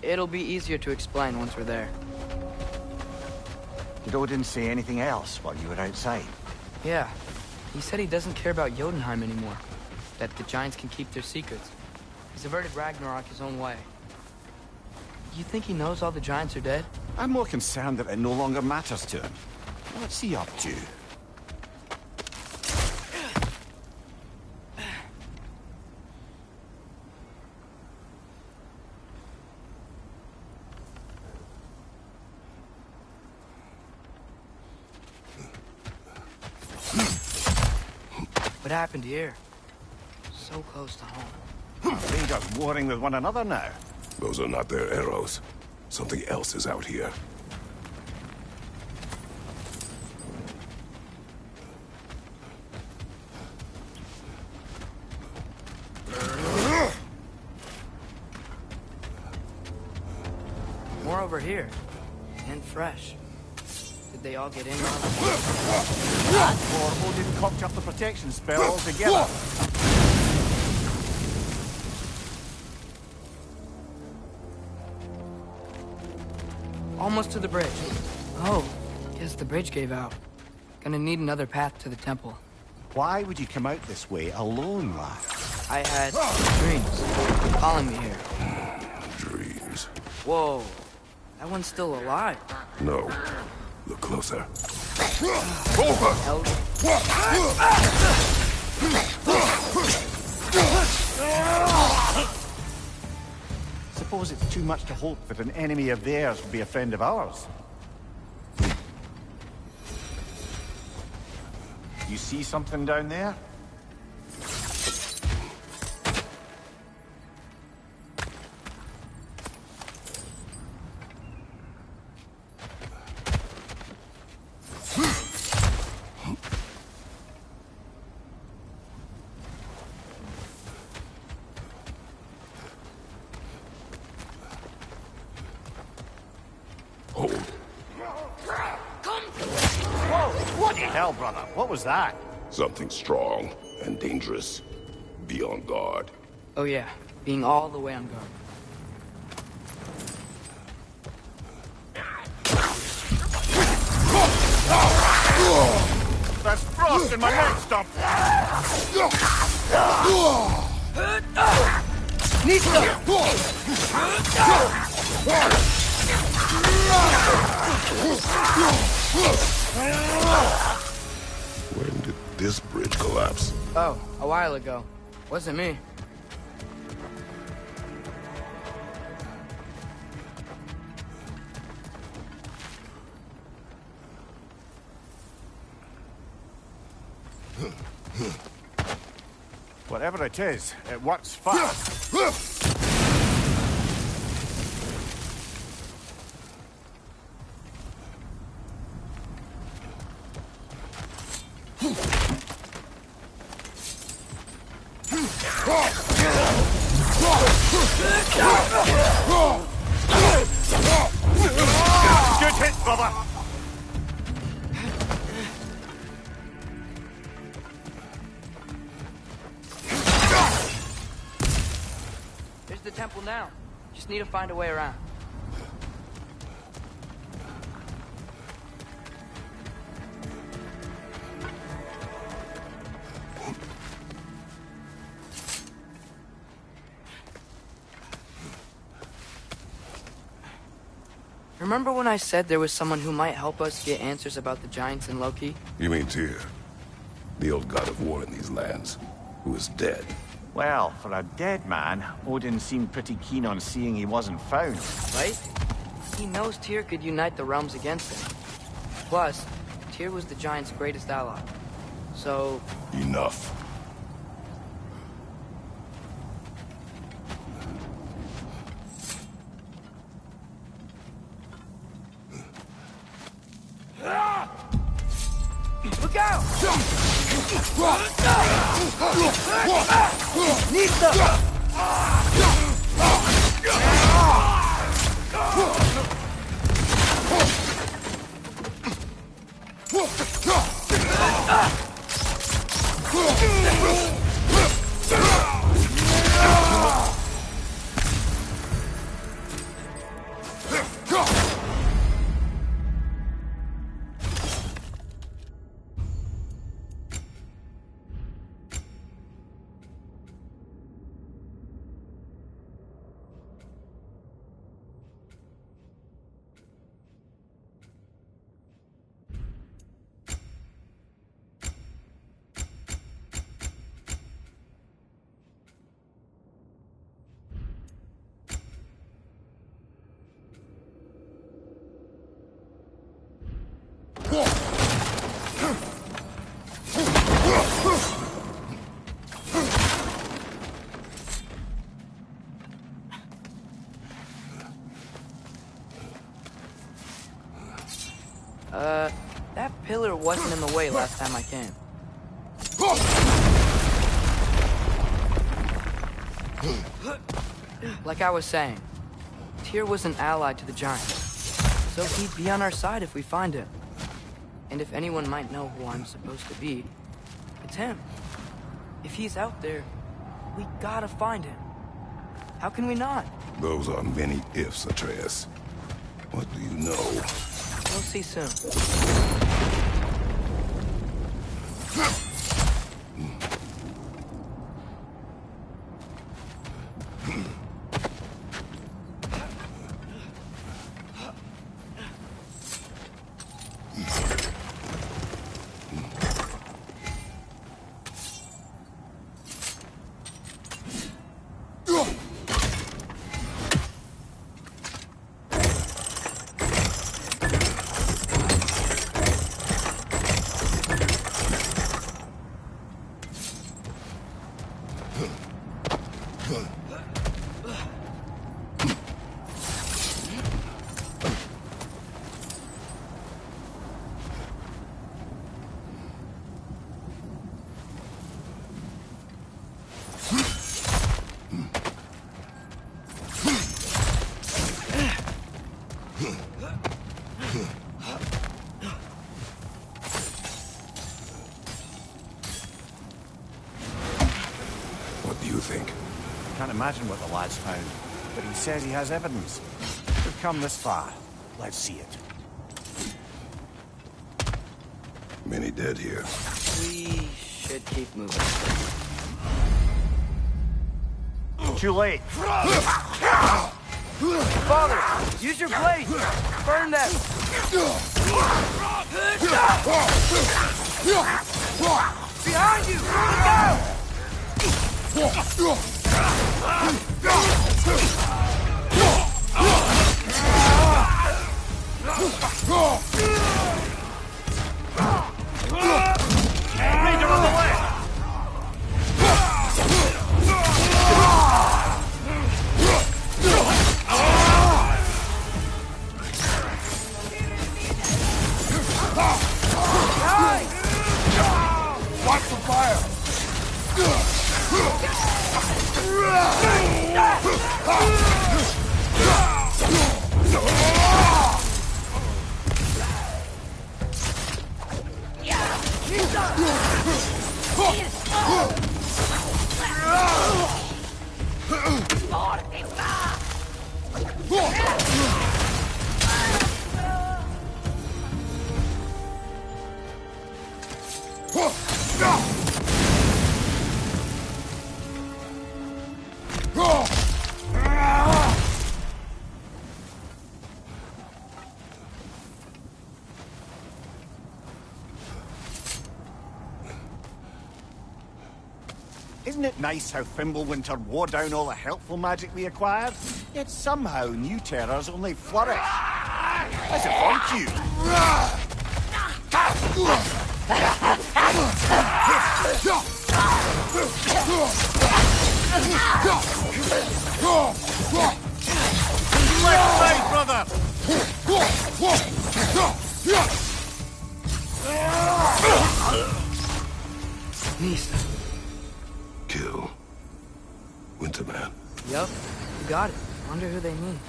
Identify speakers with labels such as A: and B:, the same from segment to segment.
A: It'll be easier to explain once we're there.
B: Did Odin say anything else while you were outside?
A: Yeah. He said he doesn't care about Jotunheim anymore. That the giants can keep their secrets. He's averted Ragnarok his own way. You think he knows all the giants are dead?
B: I'm more concerned that it no longer matters to him. What's he up to?
A: What happened here? So close to home.
B: They just warring with one another now.
C: Those are not their arrows. Something else is out here.
A: More over here. And fresh. Did they all get in on it?
B: Or Odin cocked up the protection spell altogether.
A: Almost to the bridge. Oh, guess the bridge gave out. Gonna need another path to the temple.
B: Why would you come out this way alone, lad?
A: I had dreams calling me here.
C: Dreams.
A: Whoa, that one's still alive.
C: No. Look closer.
A: Hell,
B: Suppose it's too much to hope that an enemy of theirs would be a friend of ours. You see something down there? Hell, brother, what was that?
C: Something strong and dangerous. Be on guard.
A: oh yeah, being all the way on guard.
B: There's frost in my neck stump!
C: When did this bridge collapse?
A: Oh, a while ago. Wasn't me.
B: Whatever it is, it works fast. Good hit, brother!
A: There's the temple now. Just need to find a way around. Remember when I said there was someone who might help us get answers about the giants and Loki?
C: You mean Tyr? The old god of war in these lands, who is dead.
B: Well, for a dead man, Odin seemed pretty keen on seeing he wasn't found.
A: Right? He knows Tyr could unite the realms against him. Plus, Tyr was the giant's greatest ally. So...
C: Enough.
A: Look out! Nista! That pillar wasn't in the way last time I came. Like I was saying, Tyr was an ally to the Giants, so he'd be on our side if we find him. And if anyone might know who I'm supposed to be, it's him. If he's out there, we gotta find him. How can we not?
C: Those are many ifs, Atreus. What do you know?
A: We'll see soon.
C: What do you think?
B: Can't imagine what the lad's found, but he says he has evidence. We've come this far. Let's see it.
C: Many dead here.
A: We should keep moving.
B: Too late.
A: Father, use your blade! Burn them! Behind you! Go!
B: Ranger on the left!
C: Watch the fire!
B: Isn't it nice how Fimbulwinter wore down all the helpful magic we acquired? Yet somehow new terrors only flourish. As if on you. Left side, brother!
A: Mista.
C: Kill. Winterman.
A: Yup, you got it. Wonder who they mean.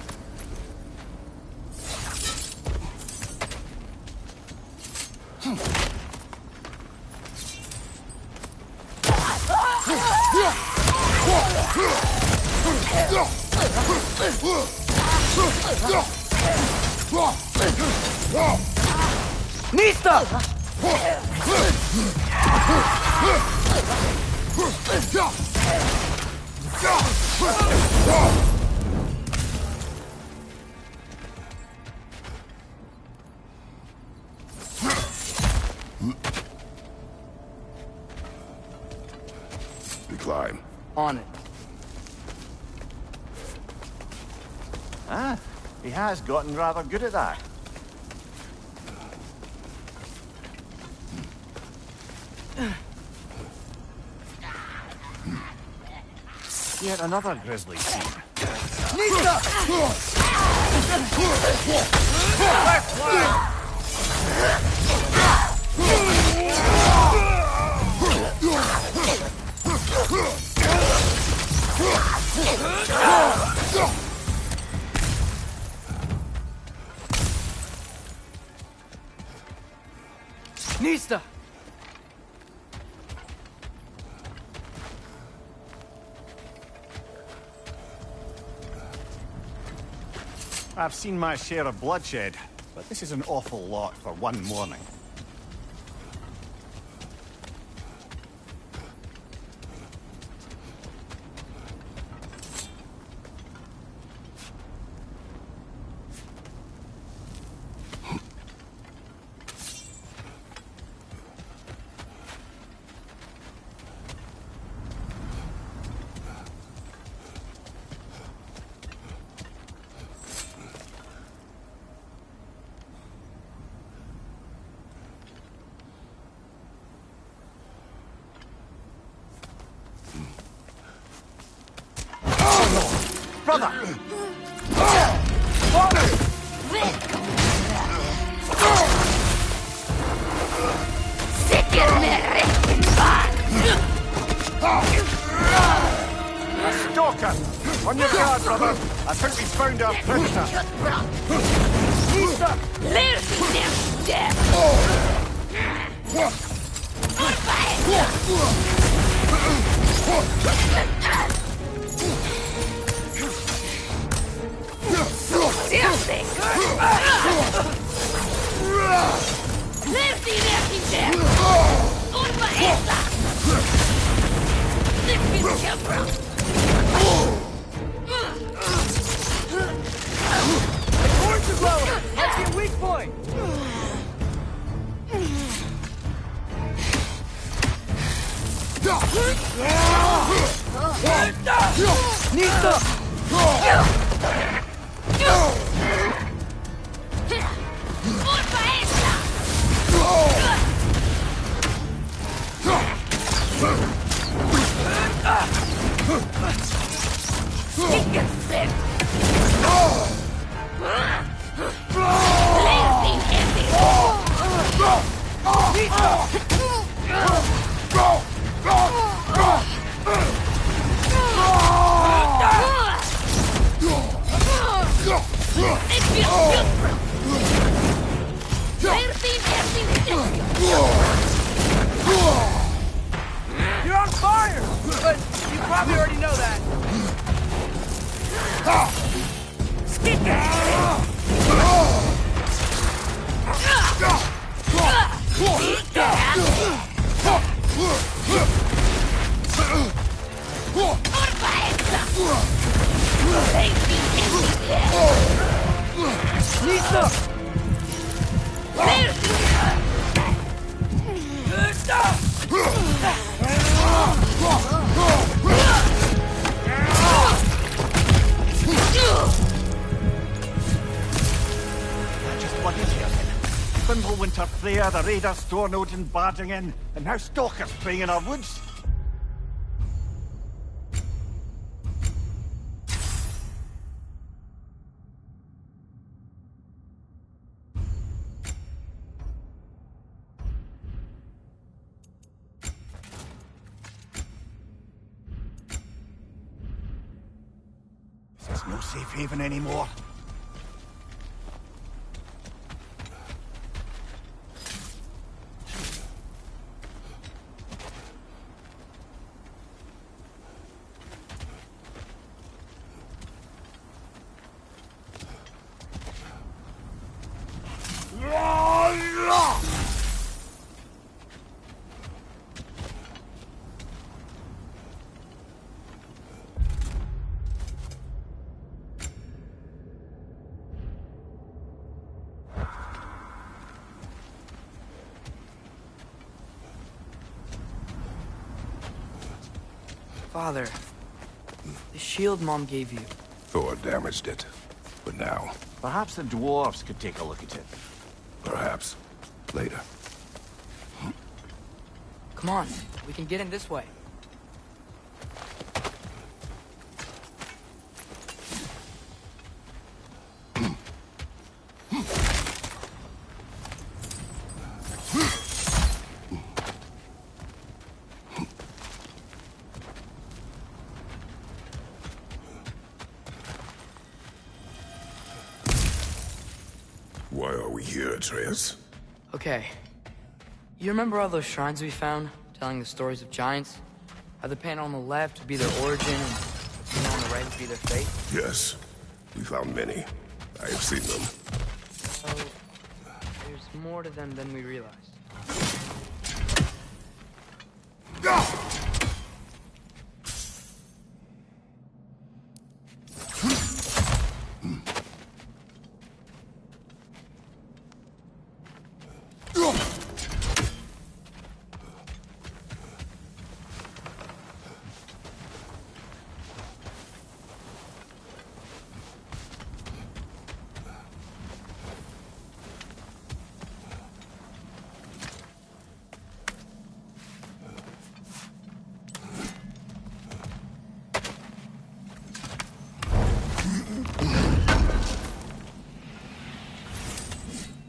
A: Mista!
C: We climb.
A: On it.
B: Ah, he has gotten rather good at that. Yet another grisly scene.
A: Mista!
B: Left flank!
A: Nista!
B: I've seen my share of bloodshed, but this is an awful lot for one morning. Brother! A stalker! On your guard, brother! I think we found our prisoner!
A: Horns is low! Let's get weak point! Nista! You're on fire! But you probably already know that.
B: Winter Freya, the raiders, Stornode and barging in, and now stalkers preying in our woods. This is no safe haven anymore.
A: Father, the shield Mom gave you.
C: Thor damaged it. But now,
B: Perhaps the dwarves could take a look at it.
C: perhaps, later.
A: Come on, we can get in this way.
C: Why are we here, Atreus?
A: Okay. You remember all those shrines we found, telling the stories of giants? How the panel on the left would be their origin, and the panel on the right would be their fate?
C: Yes. We found many. I have seen them.
A: So, there's more to them than we realized.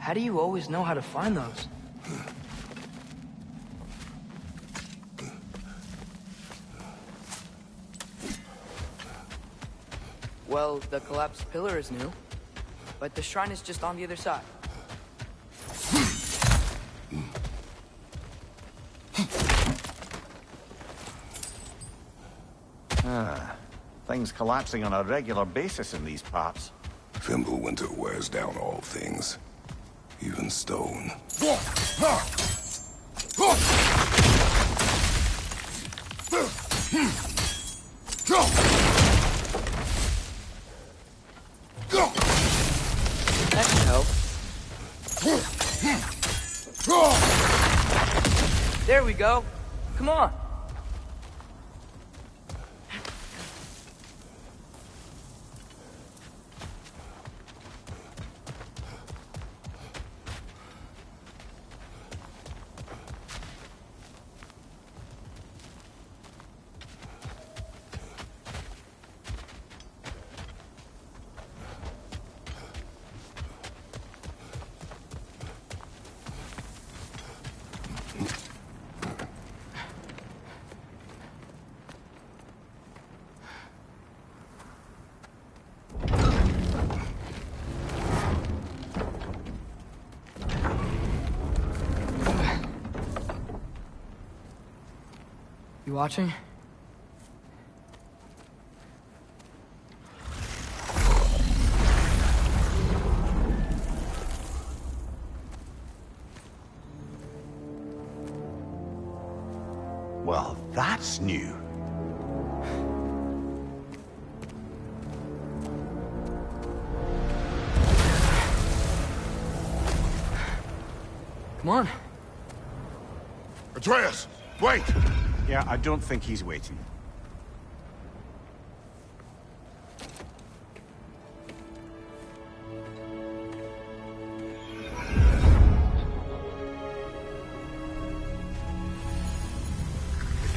A: How do you always know how to find those? Well, the collapsed pillar is new, but the shrine is just on the other side.
B: Things collapsing on a regular basis in these parts.
C: Fimbulwinter wears down all things, even stone.
A: That can help. There we go. Come on. You watching?
B: Well, that's new.
A: Come on.
C: Atreus, wait!
B: Yeah, I don't think he's waiting.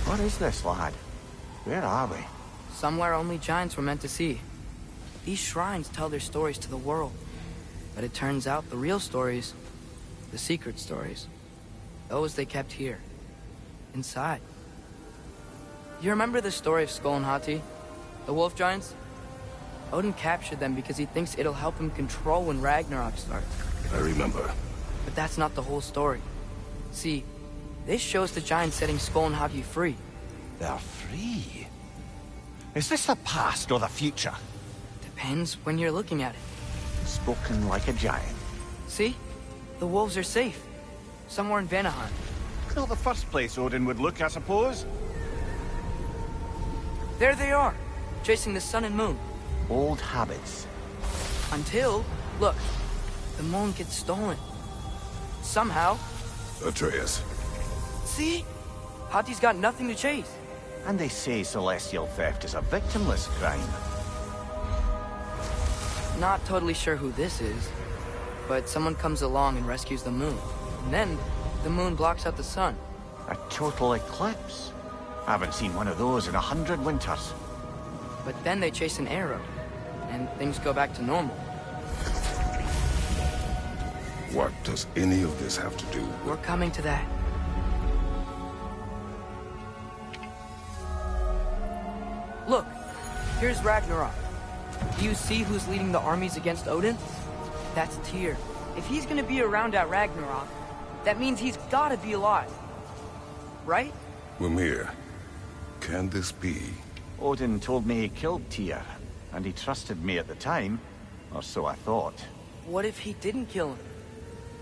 B: What is this, lad? Where are we?
A: Somewhere only giants were meant to see. These shrines tell their stories to the world. But it turns out the real stories, the secret stories, those they kept here, inside. You remember the story of Skull and Hati? The wolf giants? Odin captured them because he thinks it'll help him control when Ragnarok starts.
C: I remember.
A: But that's not the whole story. See, this shows the giants setting Skull and Hati free.
B: They're free. Is this the past or the future?
A: Depends when you're looking at it.
B: Spoken like a giant.
A: See? The wolves are safe. Somewhere in Vanaheim.
B: Not the first place Odin would look, I suppose.
A: There they are, chasing the sun and moon.
B: Old habits.
A: Until, look, the moon gets stolen. Somehow.
C: Atreus.
A: See? Hati's got nothing to chase.
B: And they say celestial theft is a victimless crime.
A: Not totally sure who this is, but someone comes along and rescues the moon. And then, the moon blocks out the sun.
B: A total eclipse. I haven't seen one of those in 100 winters.
A: But then they chase an arrow, and things go back to normal.
C: What does any of this have to do with...
A: We're coming to that. Look, here's Ragnarok. Do you see who's leading the armies against Odin? That's Tyr, If he's gonna be around at Ragnarok, that means he's gotta be alive. Right?
C: Mimir, can this be?
B: Odin told me he killed Tyr, and he trusted me at the time, or so I thought.
A: What if he didn't kill him?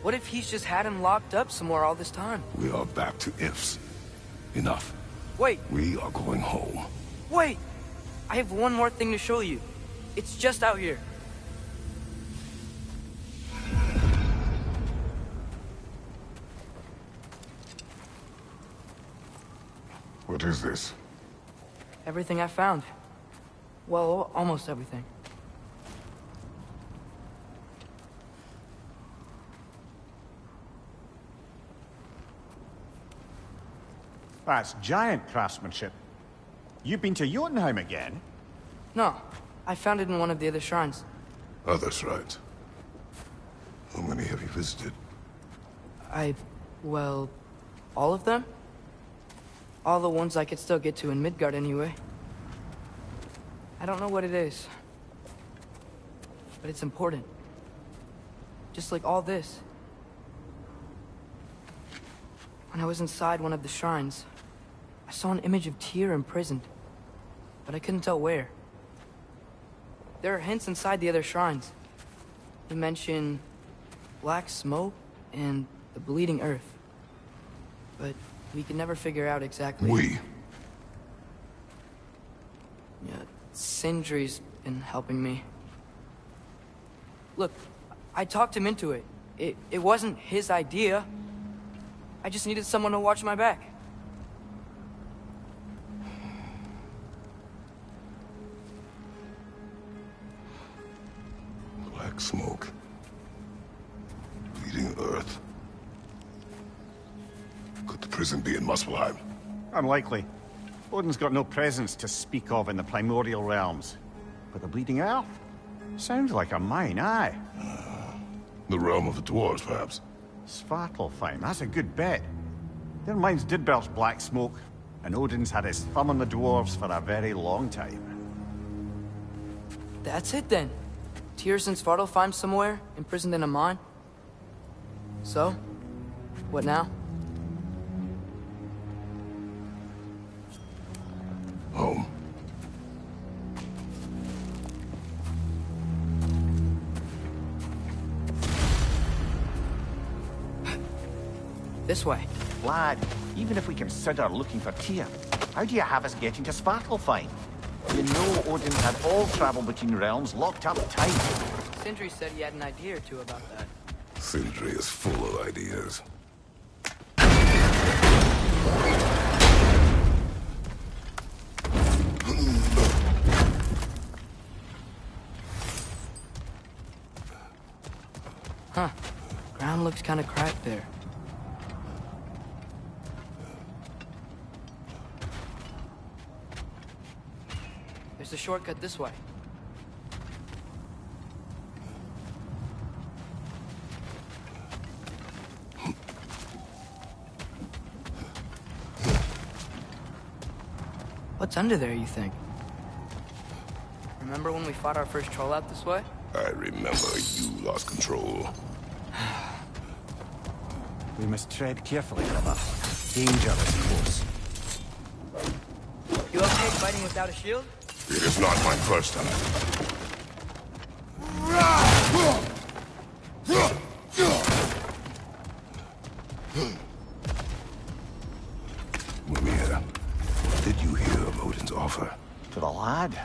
A: What if he's just had him locked up somewhere all this time?
C: We are back to ifs. Enough.
A: Wait,
C: We are going home.
A: wait! I have one more thing to show you. It's just out here.
C: What is this?
A: Everything I found. Well, almost everything.
B: That's giant craftsmanship. You've been to Jotunheim again?
A: No, I found it in one of the other shrines.
C: Other shrines. How many have you visited?
A: Well, all of them? All the ones I could still get to in Midgard anyway. I don't know what it is, but it's important. Just like all this. When I was inside one of the shrines, I saw an image of Tyr imprisoned, but I couldn't tell where. There are hints inside the other shrines. They mention black smoke and the bleeding earth, but we could never figure out exactly. Yeah, Sindri's been helping me. Look, I talked him into it. It wasn't his idea. I just needed someone to watch my back.
C: Black smoke. Bleeding earth. Could the prison be in Muspelheim?
B: Unlikely. Odin's got no presence to speak of in the primordial realms. But the Bleeding Earth? Sounds like a mine, aye.
C: The realm of the dwarves, perhaps?
B: Svartalfheim, that's a good bet. Their mines did belch black smoke, and Odin's had his thumb on the dwarves for a very long time.
A: That's it then. Tyr's in Svartalfheim somewhere, imprisoned in a mine. So, what now?
C: Home.
A: This way.
B: Lad, even if we consider looking for Tyr, how do you have us getting to Svartalfheim? You know Odin had all travel between realms locked up tight.
A: Sindri said he had an idea or two about that.
C: Sindri is full of ideas.
A: Huh. Ground looks kind of cracked there. There's a shortcut this way. What's under there, you think? Remember when we fought our first troll out this way?
C: I remember you lost control.
B: We must tread carefully, brother. Danger is close.
A: You okay fighting without a shield?
C: It is not my first time. Mimir, what did you hear of Odin's offer?
B: To the lad?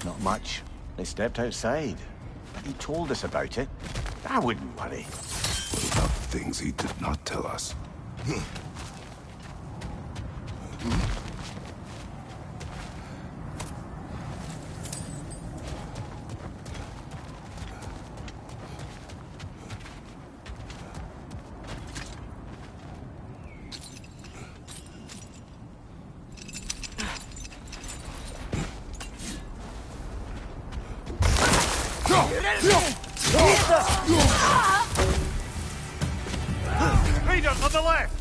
B: Not much. They stepped outside. But he told us about it. I wouldn't worry.
C: What about things he did not tell us?
B: Raiders on the left!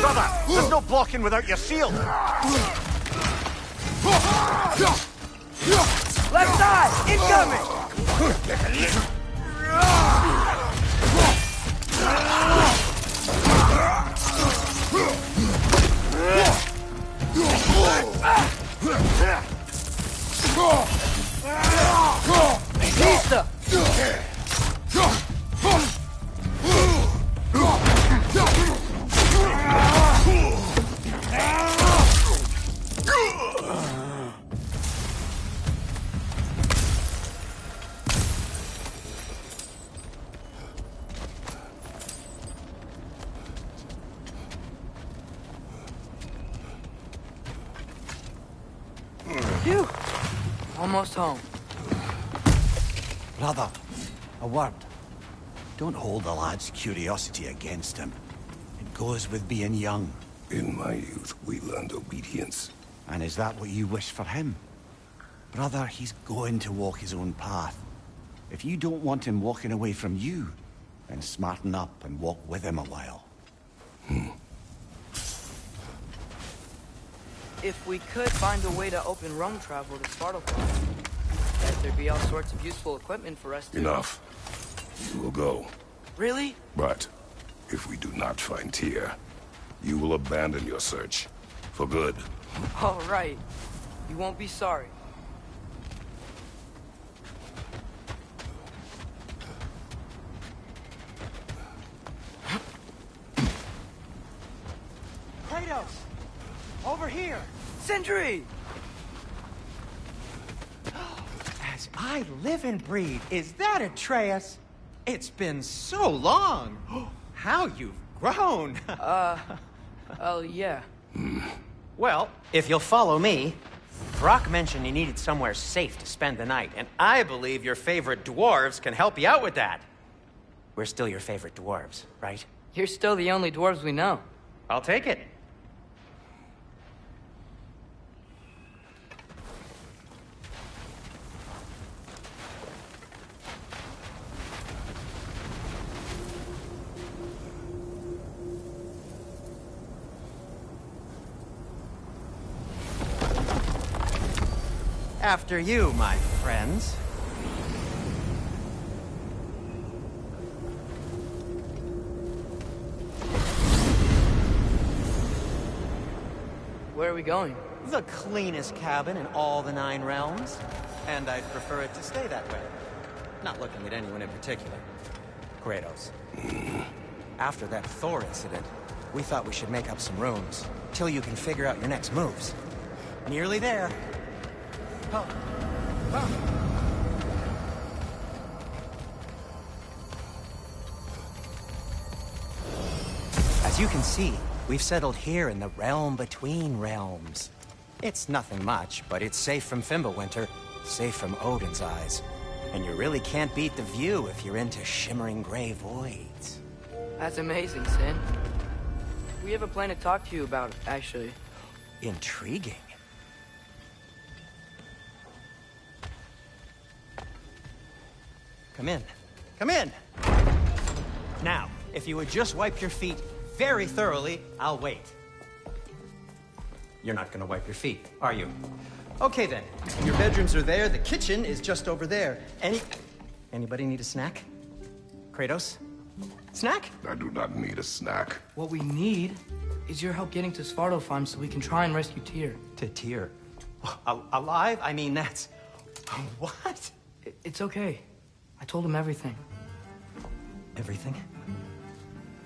B: Brother, there's no blocking without your shield!
A: Left side! Pizza! Phew! Almost home.
B: Brother, a word. Don't hold the lad's curiosity against him. It goes with being young.
C: In my youth, we learned obedience.
B: And is that what you wish for him? Brother, he's going to walk his own path. If you don't want him walking away from you, then smarten up and walk with him a while.
A: If we could find a way to open Rome travel to Svartalfheim, bet there'd be all sorts of useful equipment for us to...
C: Enough. You will go.
A: Really?
C: But if we do not find Tyr, you will abandon your search. For good.
A: All right. You won't be sorry.
D: Kratos! Over here!
A: Sentry!
D: As I live and breathe, is that Atreus? It's been so long! How you've grown!
A: Oh, yeah.
D: Well, if you'll follow me, Brock mentioned you needed somewhere safe to spend the night, and I believe your favorite dwarves can help you out with that. We're still your favorite dwarves, right?
A: You're still the only dwarves we know.
D: I'll take it. After you, my friends.
A: Where are we going?
D: The cleanest cabin in all the 9 realms. And I'd prefer it to stay that way. Not looking at anyone in particular. Kratos. After that Thor incident, we thought we should make up some rooms, till you can figure out your next moves. Nearly there. Oh. Oh. As you can see, we've settled here in the realm between realms. It's nothing much, but it's safe from Fimbulwinter, safe from Odin's eyes. And you really can't beat the view if you're into shimmering gray voids.
A: That's amazing, Sin. We have a plan to talk to you about, actually.
D: Intriguing. Come in. Come in! Now, if you would just wipe your feet very thoroughly, I'll wait. You're not gonna wipe your feet, are you? Okay then. Your bedrooms are there, the kitchen is just over there. Anybody need a snack? Kratos? Snack?
C: I do not need a snack.
A: What we need is your help getting to Svartalfheim so we can try and rescue Tyr.
D: To Tyr? Alive? I mean, that's... What?
A: It's okay. I told him everything.
D: Everything?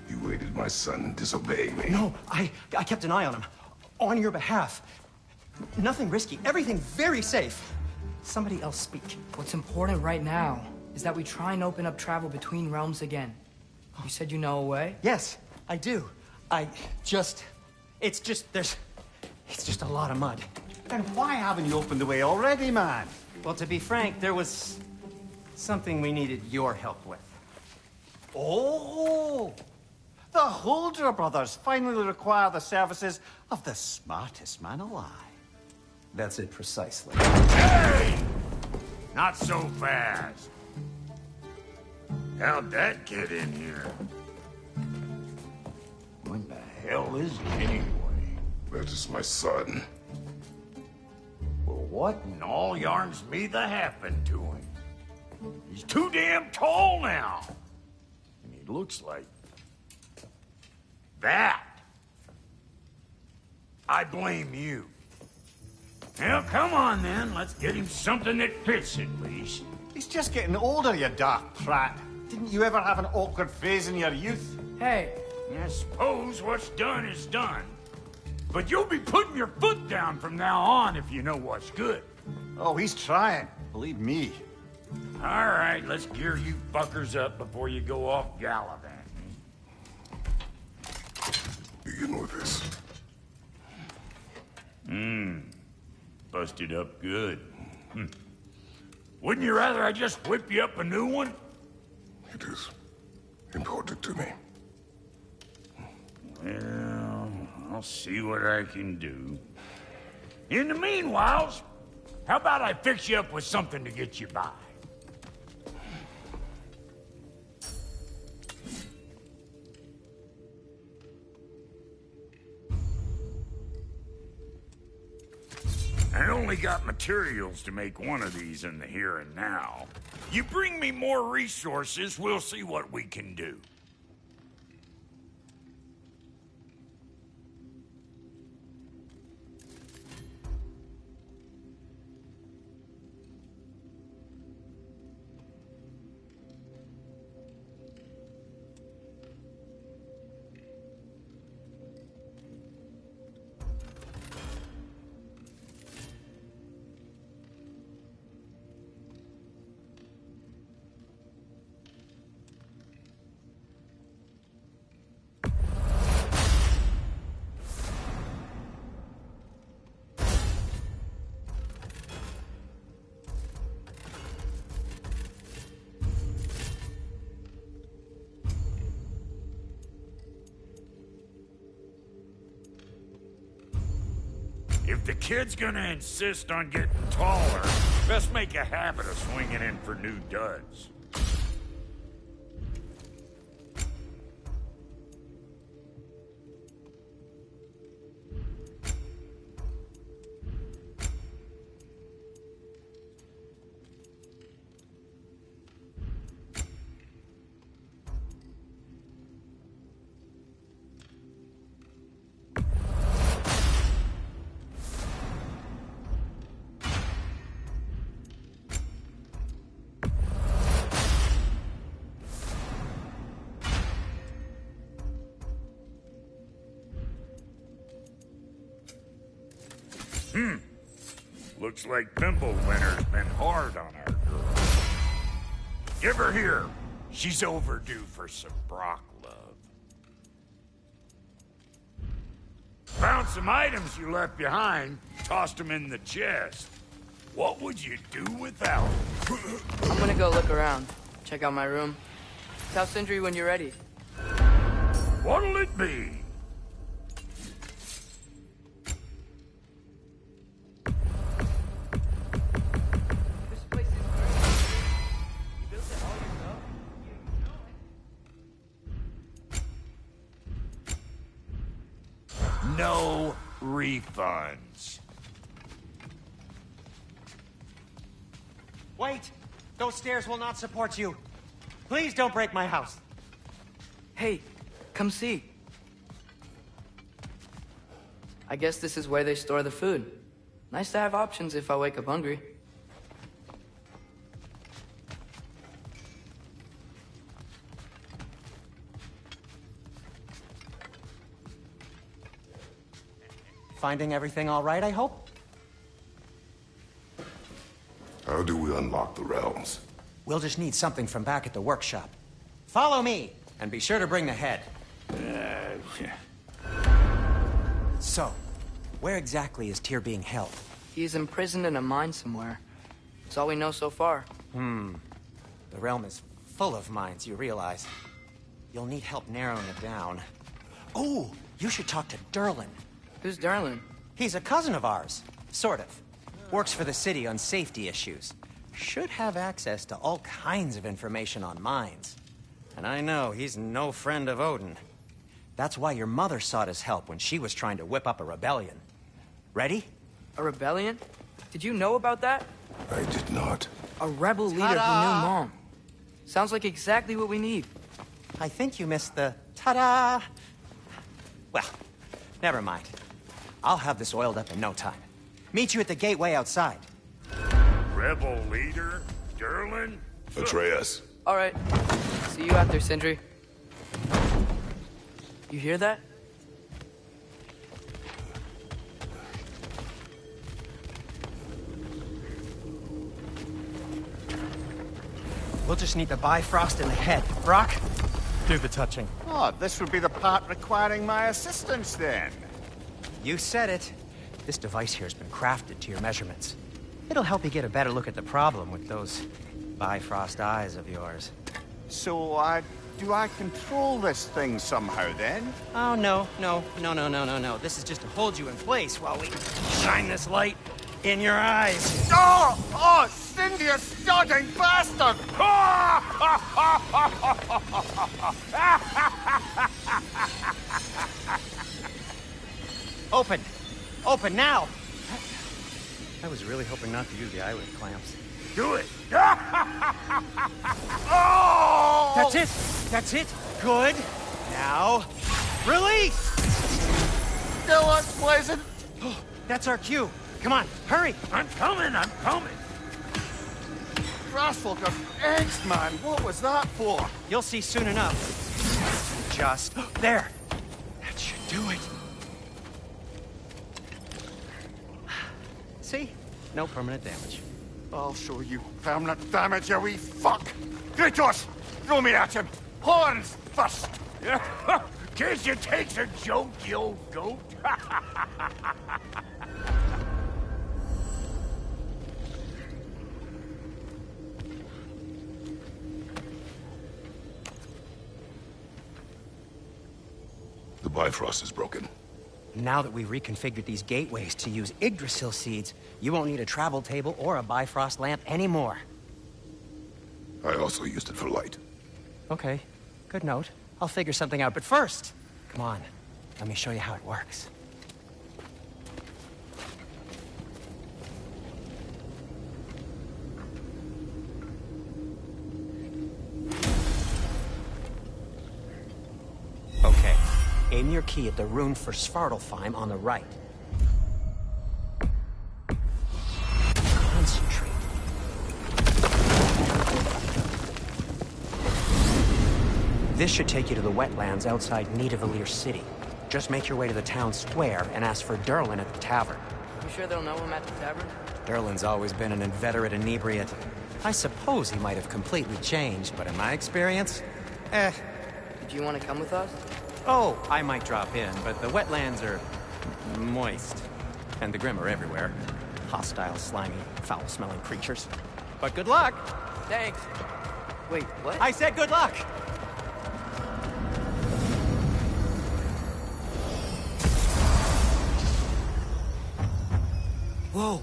C: You aided my son and disobeyed me.
D: No, I kept an eye on him. On your behalf. Nothing risky. Everything very safe. Somebody else speak.
A: What's important right now is that we try and open up travel between realms again. You said you know a way?
D: Yes, I do. It's just a lot of mud.
B: Then why haven't you opened the way already, man?
D: Well, to be frank, there was something we needed your help with.
B: Oh! The Holder brothers finally require the services of the smartest man alive.
D: That's it precisely.
E: Hey! Not so fast. How'd that get in here? When the hell is he anyway?
C: That is my son.
E: Well, what in all yarns me that happened to him? He's too damn tall now. And he looks like... that. I blame you. Well, come on then. Let's get him something that fits at least.
B: He's just getting older, you dark prat. Didn't you ever have an awkward phase in your youth?
A: Hey,
E: I suppose what's done is done. But you'll be putting your foot down from now on if you know what's good.
B: Oh, he's trying. Believe me.
E: All right, let's gear you fuckers up before you go off gallivanting.
C: Begin with this.
E: Busted up good. Wouldn't you rather I just whip you up a new one?
C: It is important to me.
E: Well, I'll see what I can do. In the meanwhile, how about I fix you up with something to get you by? I only got materials to make one of these in the here and now. You bring me more resources, we'll see what we can do. If the kid's gonna insist on getting taller, best make a habit of swinging in for new duds. Looks like Pimple Winter's been hard on our girl. Give her here. She's overdue for some Brock love. Found some items you left behind, tossed them in the chest. What would you do without them?
A: I'm gonna go look around. Check out my room. Tell Sindri when you're ready.
E: What'll it be?
A: This place is great. You built it all yourself? You know it.
E: No refunds.
D: Wait! Those stairs will not support you. Please don't break my house.
A: Hey, come see. I guess this is where they store the food. Nice to have options if I wake up hungry.
D: Finding everything all right, I hope?
C: How do we unlock the realms?
D: We'll just need something from back at the workshop. Follow me, and be sure to bring the head. So, where exactly is Tyr being held?
A: He's imprisoned in a mine somewhere. That's all we know so far.
D: The realm is full of mines, you realize. You'll need help narrowing it down. Oh, you should talk to Derlin.
A: Who's Derlin?
D: He's a cousin of ours, sort of. Works for the city on safety issues. Should have access to all kinds of information on mines. And I know he's no friend of Odin. That's why your mother sought his help when she was trying to whip up a rebellion. Ready?
A: A rebellion? Did you know about that?
C: I did not.
A: A rebel leader who knew Mom. Sounds like exactly what we need.
D: I think you missed the ta-da! Well, never mind. I'll have this oiled up in no time. Meet you at the gateway outside.
E: Rebel leader? Durlin?
C: Atreus.
A: All right. See you out there, Sindri. You hear that?
D: We'll just need the Bifrost in the head. Brock, do the touching.
B: Oh, this would be the part requiring my assistance then.
D: You said it. This device here has been crafted to your measurements. It'll help you get a better look at the problem with those Bifrost eyes of yours.
B: So, do I control this thing somehow then?
D: Oh, no. This is just to hold you in place while we shine this light in your eyes.
B: Oh, Cindy, you starting bastard!
D: Open! Open now! I was really hoping not to use the eyelid clamps.
E: Do it!
B: Oh!
D: That's it! That's it! Good! Now, release!
B: Still unpleasant.
D: That's our cue. Come on, hurry!
E: I'm coming!
B: Grassful got angst, man. What was that for?
D: You'll see soon enough. Just there. That should do it. See? No permanent damage.
B: I'll show you permanent damage, you wee fuck! Kratos! Throw me at him! Horns first!
E: Guess you takes a joke, you old goat.
C: The Bifrost is broken.
D: Now that we've reconfigured these gateways to use Yggdrasil seeds, you won't need a travel table or a Bifrost lamp anymore.
C: I also used it for light.
D: Okay, good note. I'll figure something out, but first, come on, let me show you how it works. Okay, aim your key at the rune for Svartalfheim on the right. Concentrate. This should take you to the wetlands outside Nidavellir City. Just make your way to the town square and ask for Durlin at the tavern.
A: You sure they'll know him at the tavern?
D: Durlin's always been an inveterate inebriate. I suppose he might have completely changed, but in my experience,
A: Did you want to come with us?
D: Oh, I might drop in, but the wetlands are moist. And the Grim are everywhere. Hostile, slimy, foul-smelling creatures. But good luck!
A: Thanks. Wait, what?
D: I said good luck!
A: Whoa,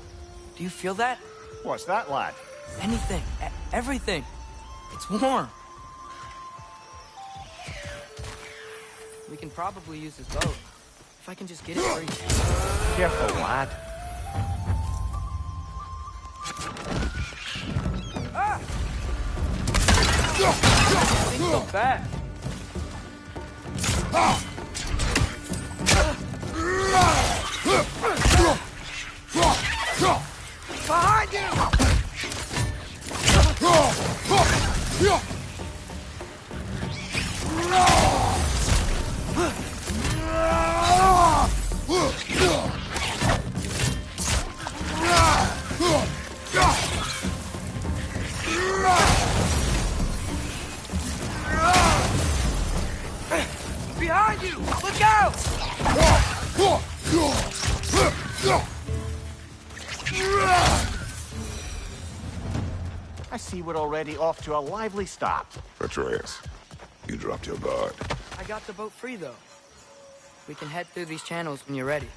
A: do you feel that?
B: What's that, lad?
A: Anything, everything. It's warm. We can probably use this boat. If I can just get it free.
D: Careful, lad.
A: Things go fast. Behind you! Behind you! Look out!
B: I see we're already off to a lively start.
C: Atreus, you dropped your guard.
A: I got the boat free, though. We can head through these channels when you're ready.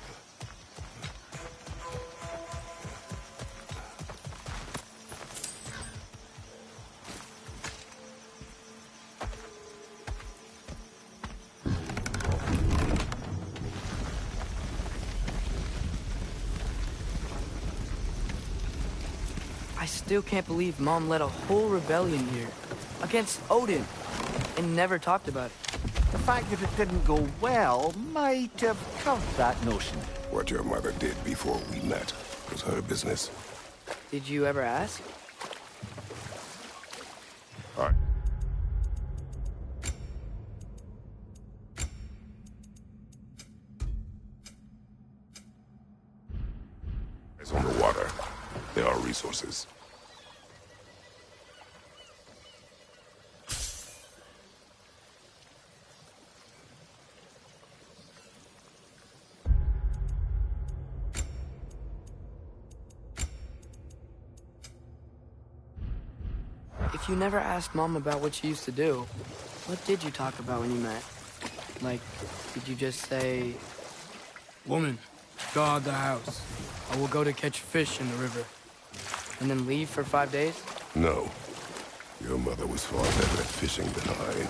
A: I I still can't believe Mom led a whole rebellion here. Against Odin. And never talked about it.
B: The fact that it didn't go well might have curved that notion.
C: What your mother did before we met was her business.
A: Did you ever ask?
C: All right. It's on the water. There are resources.
A: If you never asked Mom about what she used to do, what did you talk about when you met? Like, did you just say... Woman, go out the house. I will go to catch fish in the river. And then leave for 5 days?
C: No. Your mother was far better at fishing than I.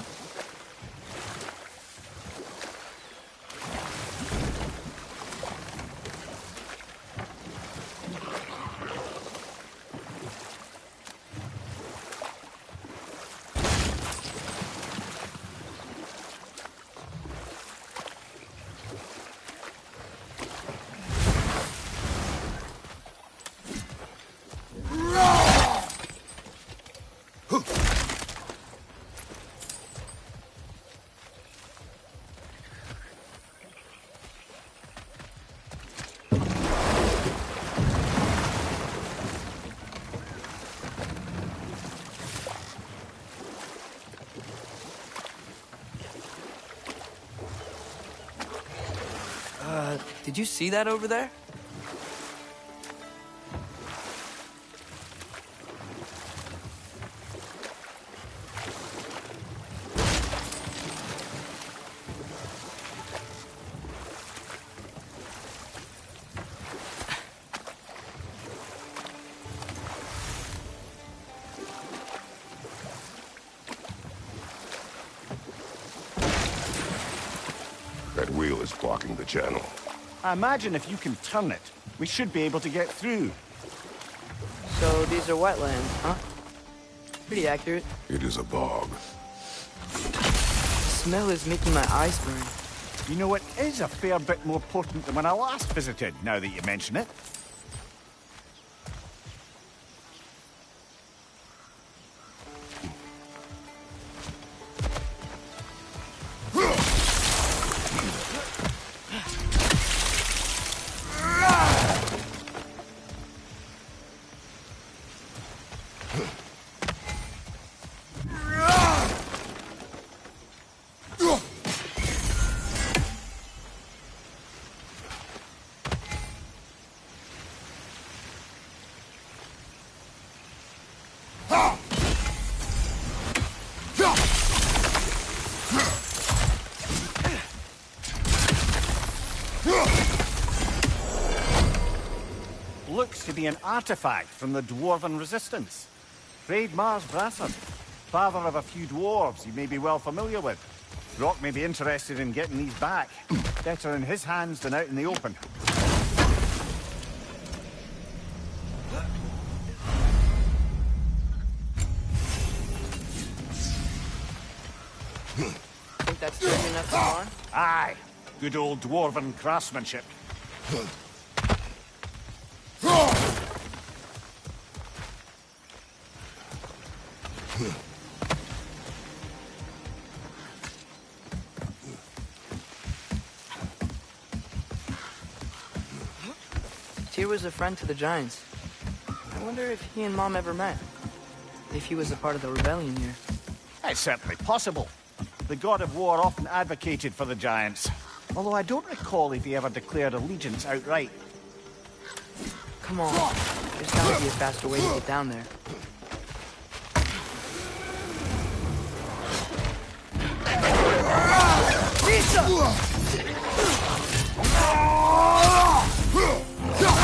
A: Did you see that over there?
C: That wheel is blocking the channel.
B: I imagine if you can turn it, we should be able to get through.
A: So these are wetlands, huh? Pretty accurate.
C: It is a bog.
A: The smell is making my eyes burn.
B: You know, it is a fair bit more potent than when I last visited, now that you mention it. Looks to be an artifact from the Dwarven Resistance. Mars Brassard, father of a few dwarves you may be well familiar with. Rock may be interested in getting these back. Better in his hands than out in the open.
A: Think that's dirty enough to on?
B: Aye, good old Dwarven craftsmanship.
A: Tyr was a friend to the Giants. I wonder if he and Mom ever met. If he was a part of the rebellion here.
B: It's certainly possible. The god of war often advocated for the Giants. Although I don't recall if he ever declared allegiance outright.
A: Come on. There's gotta be a faster way to get down there.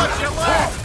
B: Watch your left!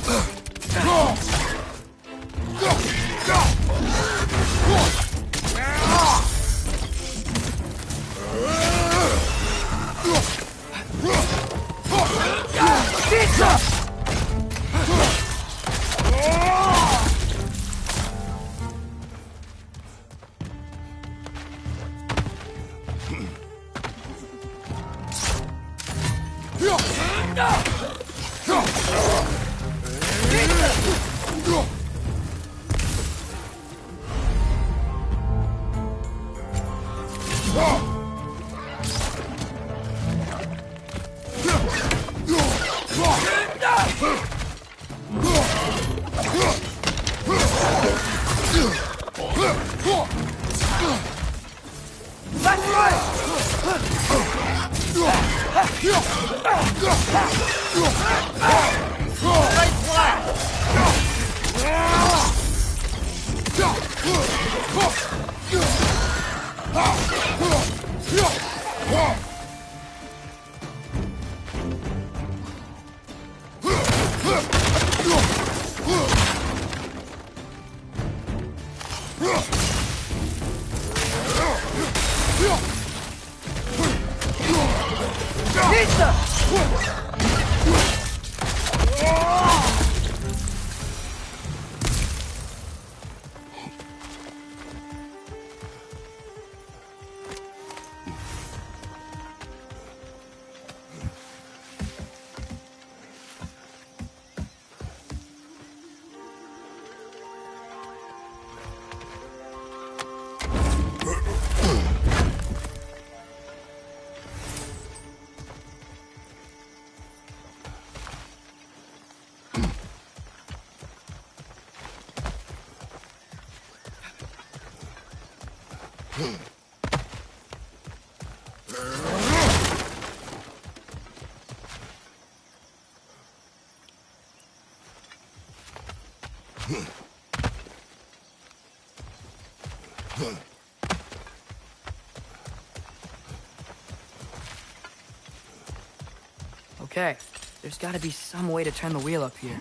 A: Okay, there's gotta be some way to turn the wheel up here.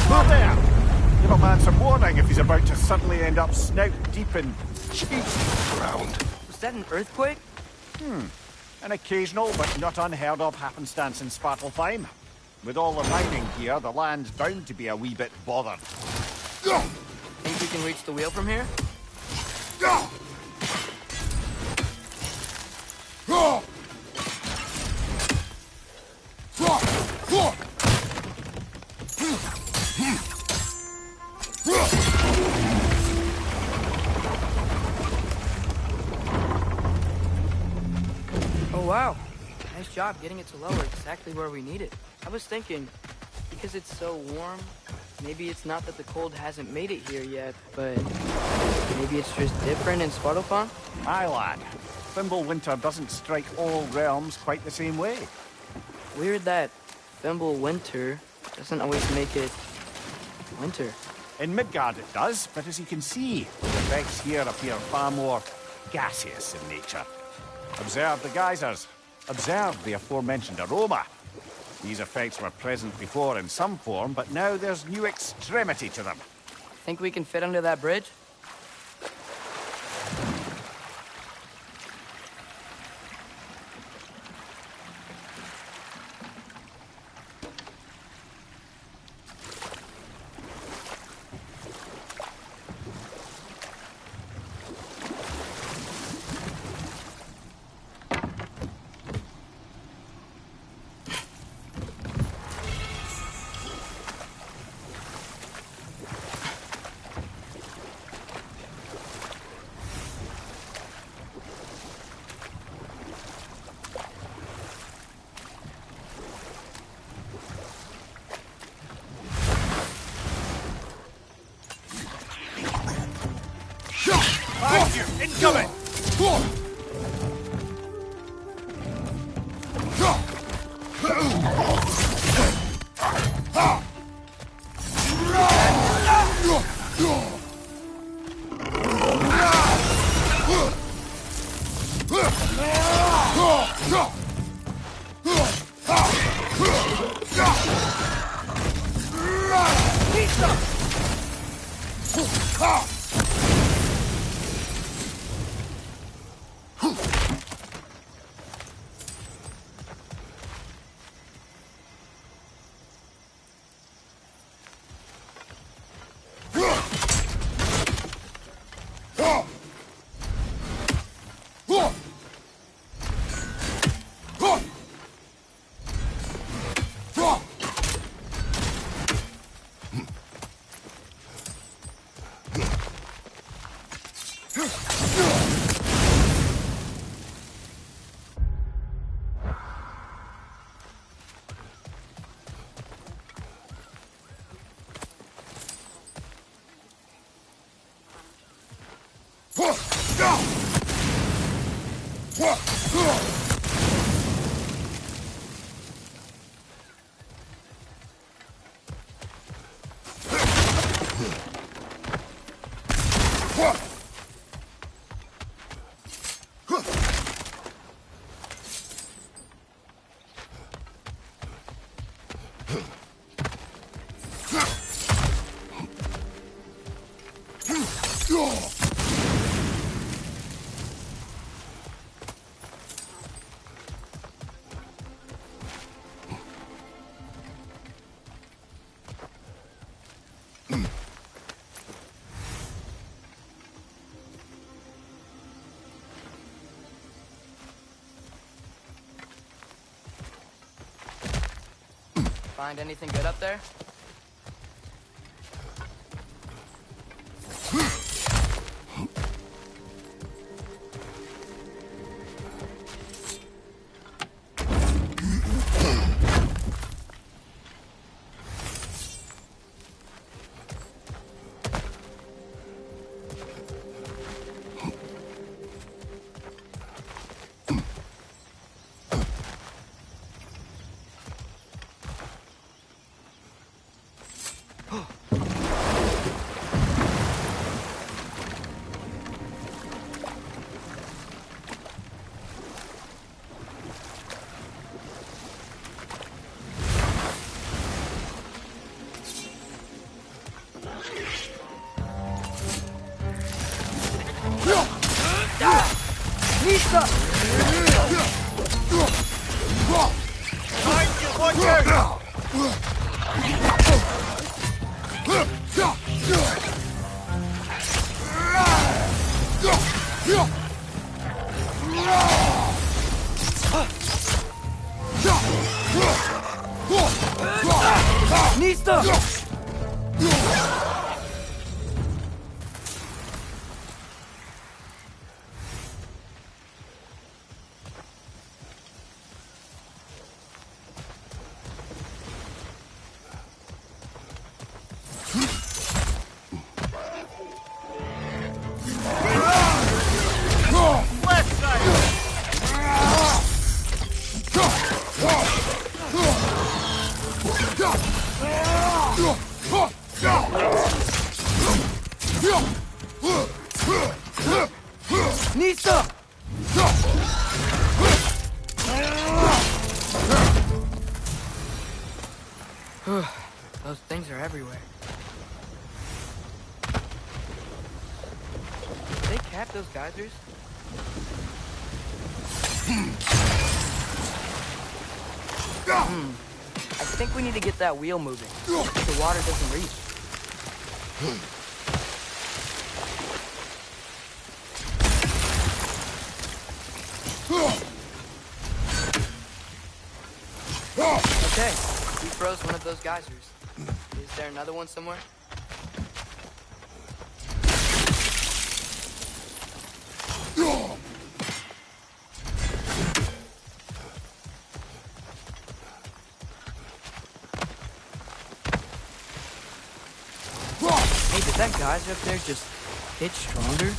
B: Not there! Give a man some warning if he's about to suddenly end up snout deep in cheap ground.
A: Was that an earthquake?
B: An occasional but not unheard of happenstance in Svartalfheim. With all the mining here, the land's bound to be a wee bit bothered.
A: Think we can reach the wheel from here? Oh wow, nice job getting it to lower exactly where we need it. I was thinking, because it's so warm, maybe it's not that the cold hasn't made it here yet, but maybe it's just different in Svartalfheim?
B: Aye, lad. Fimbulwinter doesn't strike all realms quite the same way.
A: Weird that Fimbulwinter doesn't always make it winter.
B: In Midgard it does, but as you can see, the effects here appear far more gaseous in nature. Observe the geysers. Observe the aforementioned aroma. These effects were present before in some form, but now there's new extremity to them.
A: Think we can fit under that bridge?
B: Behind you! Incoming!
A: Find anything good up there?
B: Watch out!
A: Nista!
B: Left side!
A: Nista! Those things are everywhere. Did they cap those geysers? I think we need to get that wheel moving. The water doesn't reach. Okay, we froze one of those geysers. Is there another one somewhere? Hey, did that geyser up there just hit stronger?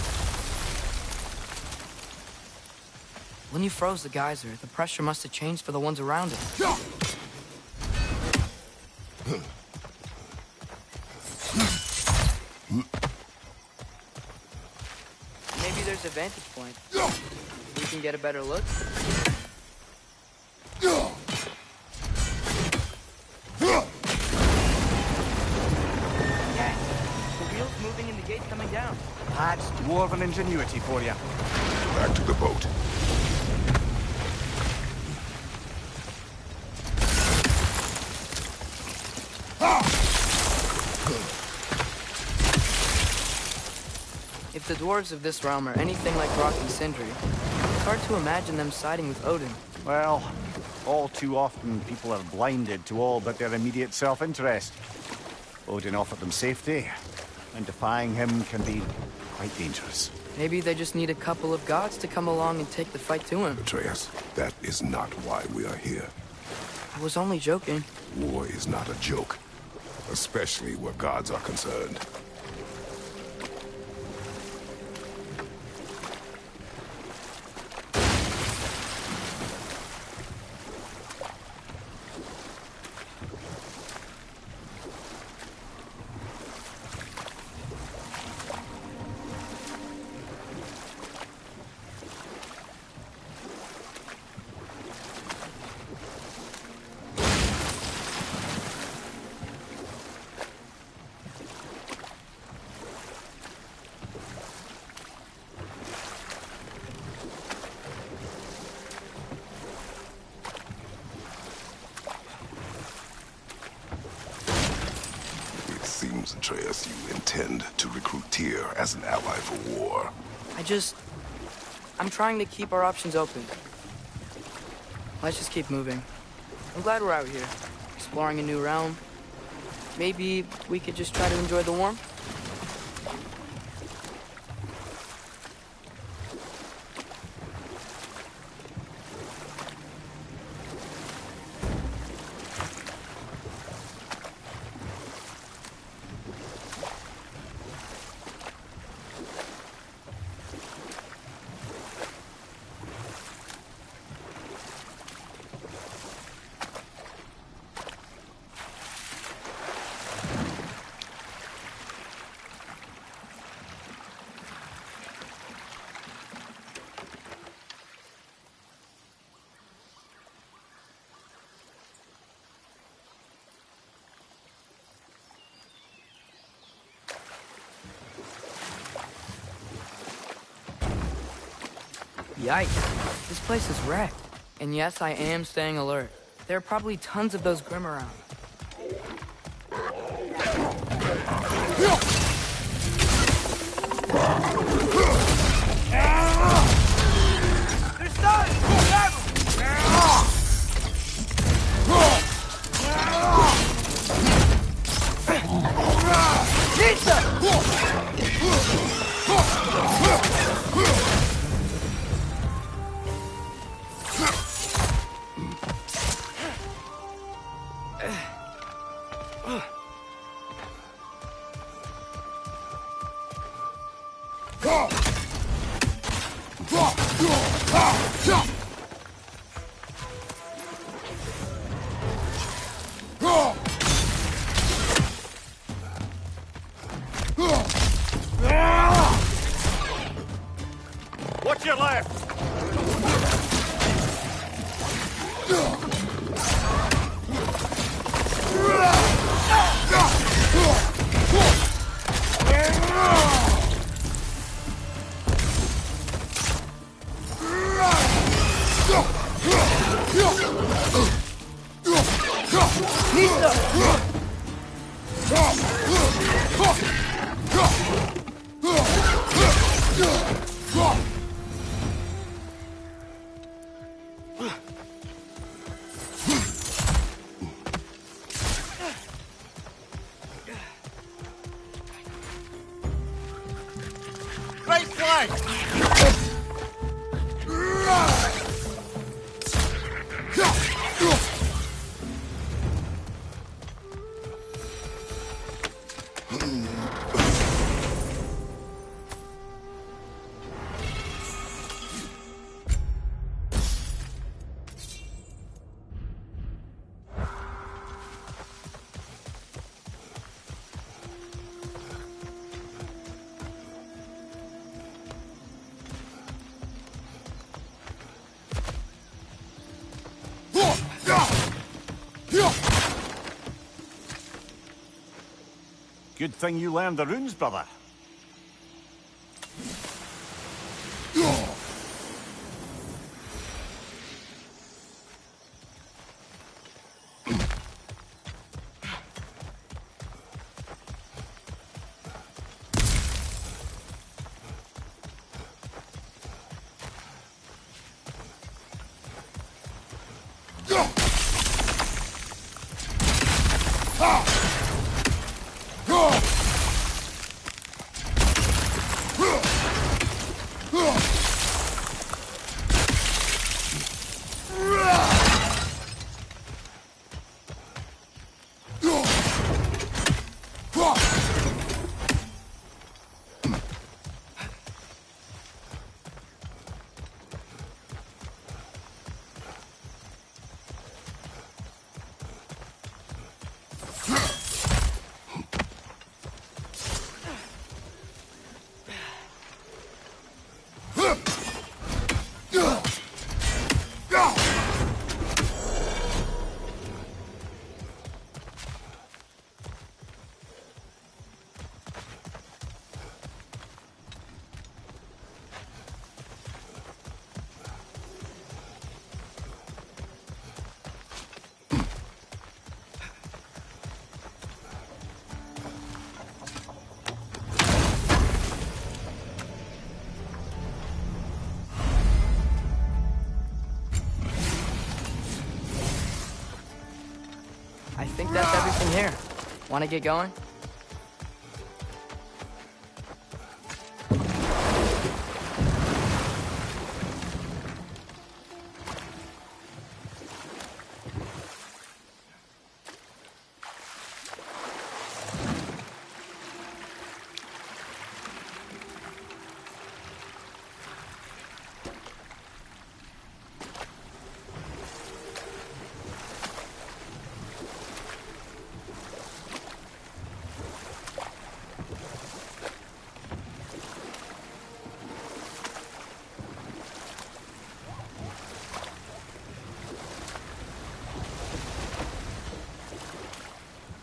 A: When you froze the geyser, the pressure must have changed for the ones around it. Maybe there's a vantage point. We can get a better look. Yeah, the wheel's moving and the gate's coming down.
B: That's dwarven ingenuity for you.
C: Back to the boat.
A: If the dwarves of this realm are anything like Rock and Sindri, it's hard to imagine them siding with Odin.
B: Well, all too often people are blinded to all but their immediate self-interest. Odin offered them safety, and defying him can be quite dangerous.
A: Maybe they just need a couple of gods to come along and take the fight to him.
C: Atreus, that is not why we are here.
A: I was only joking.
C: War is not a joke, especially where gods are concerned. Seems, Atreus, you intend to recruit Tyr as an ally for war.
A: I'm trying to keep our options open. Let's just keep moving. I'm glad we're out here, exploring a new realm. Maybe we could just try to enjoy the warmth? Yikes. This place is wrecked. And yes, I am staying alert. There are probably tons of those Grim around. They're starting! Grab 'em! Pizza!
B: Watch your left! Right flank! Good thing you learned the runes, brother.
A: I think that's everything here. Want to get going?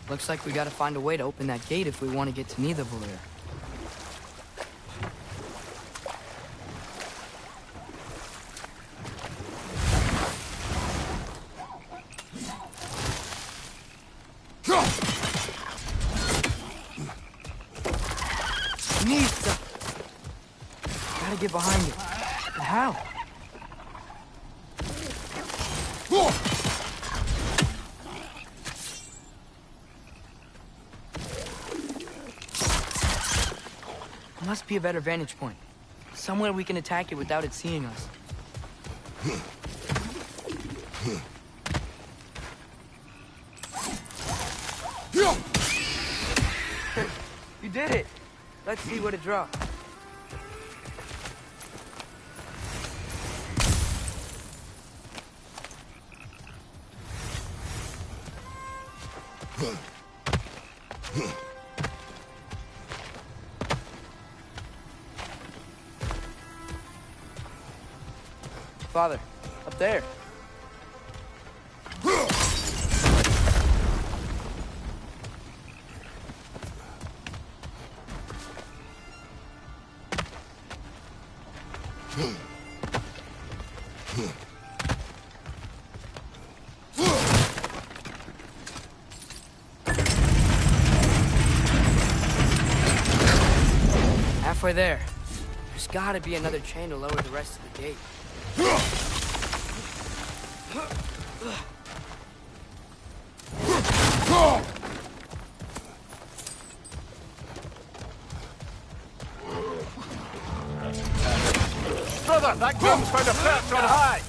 A: Looks like we gotta find a way to open that gate if we want to get to Nidavellir. Neat stuff. Gotta get behind it. But how? Must be a better vantage point. Somewhere we can attack it without it seeing us. You did it! Let's see what it dropped. Father, up there. Halfway there. There's gotta be another chain to lower the rest of the gate.
B: Brother, that gun's found a perch on high!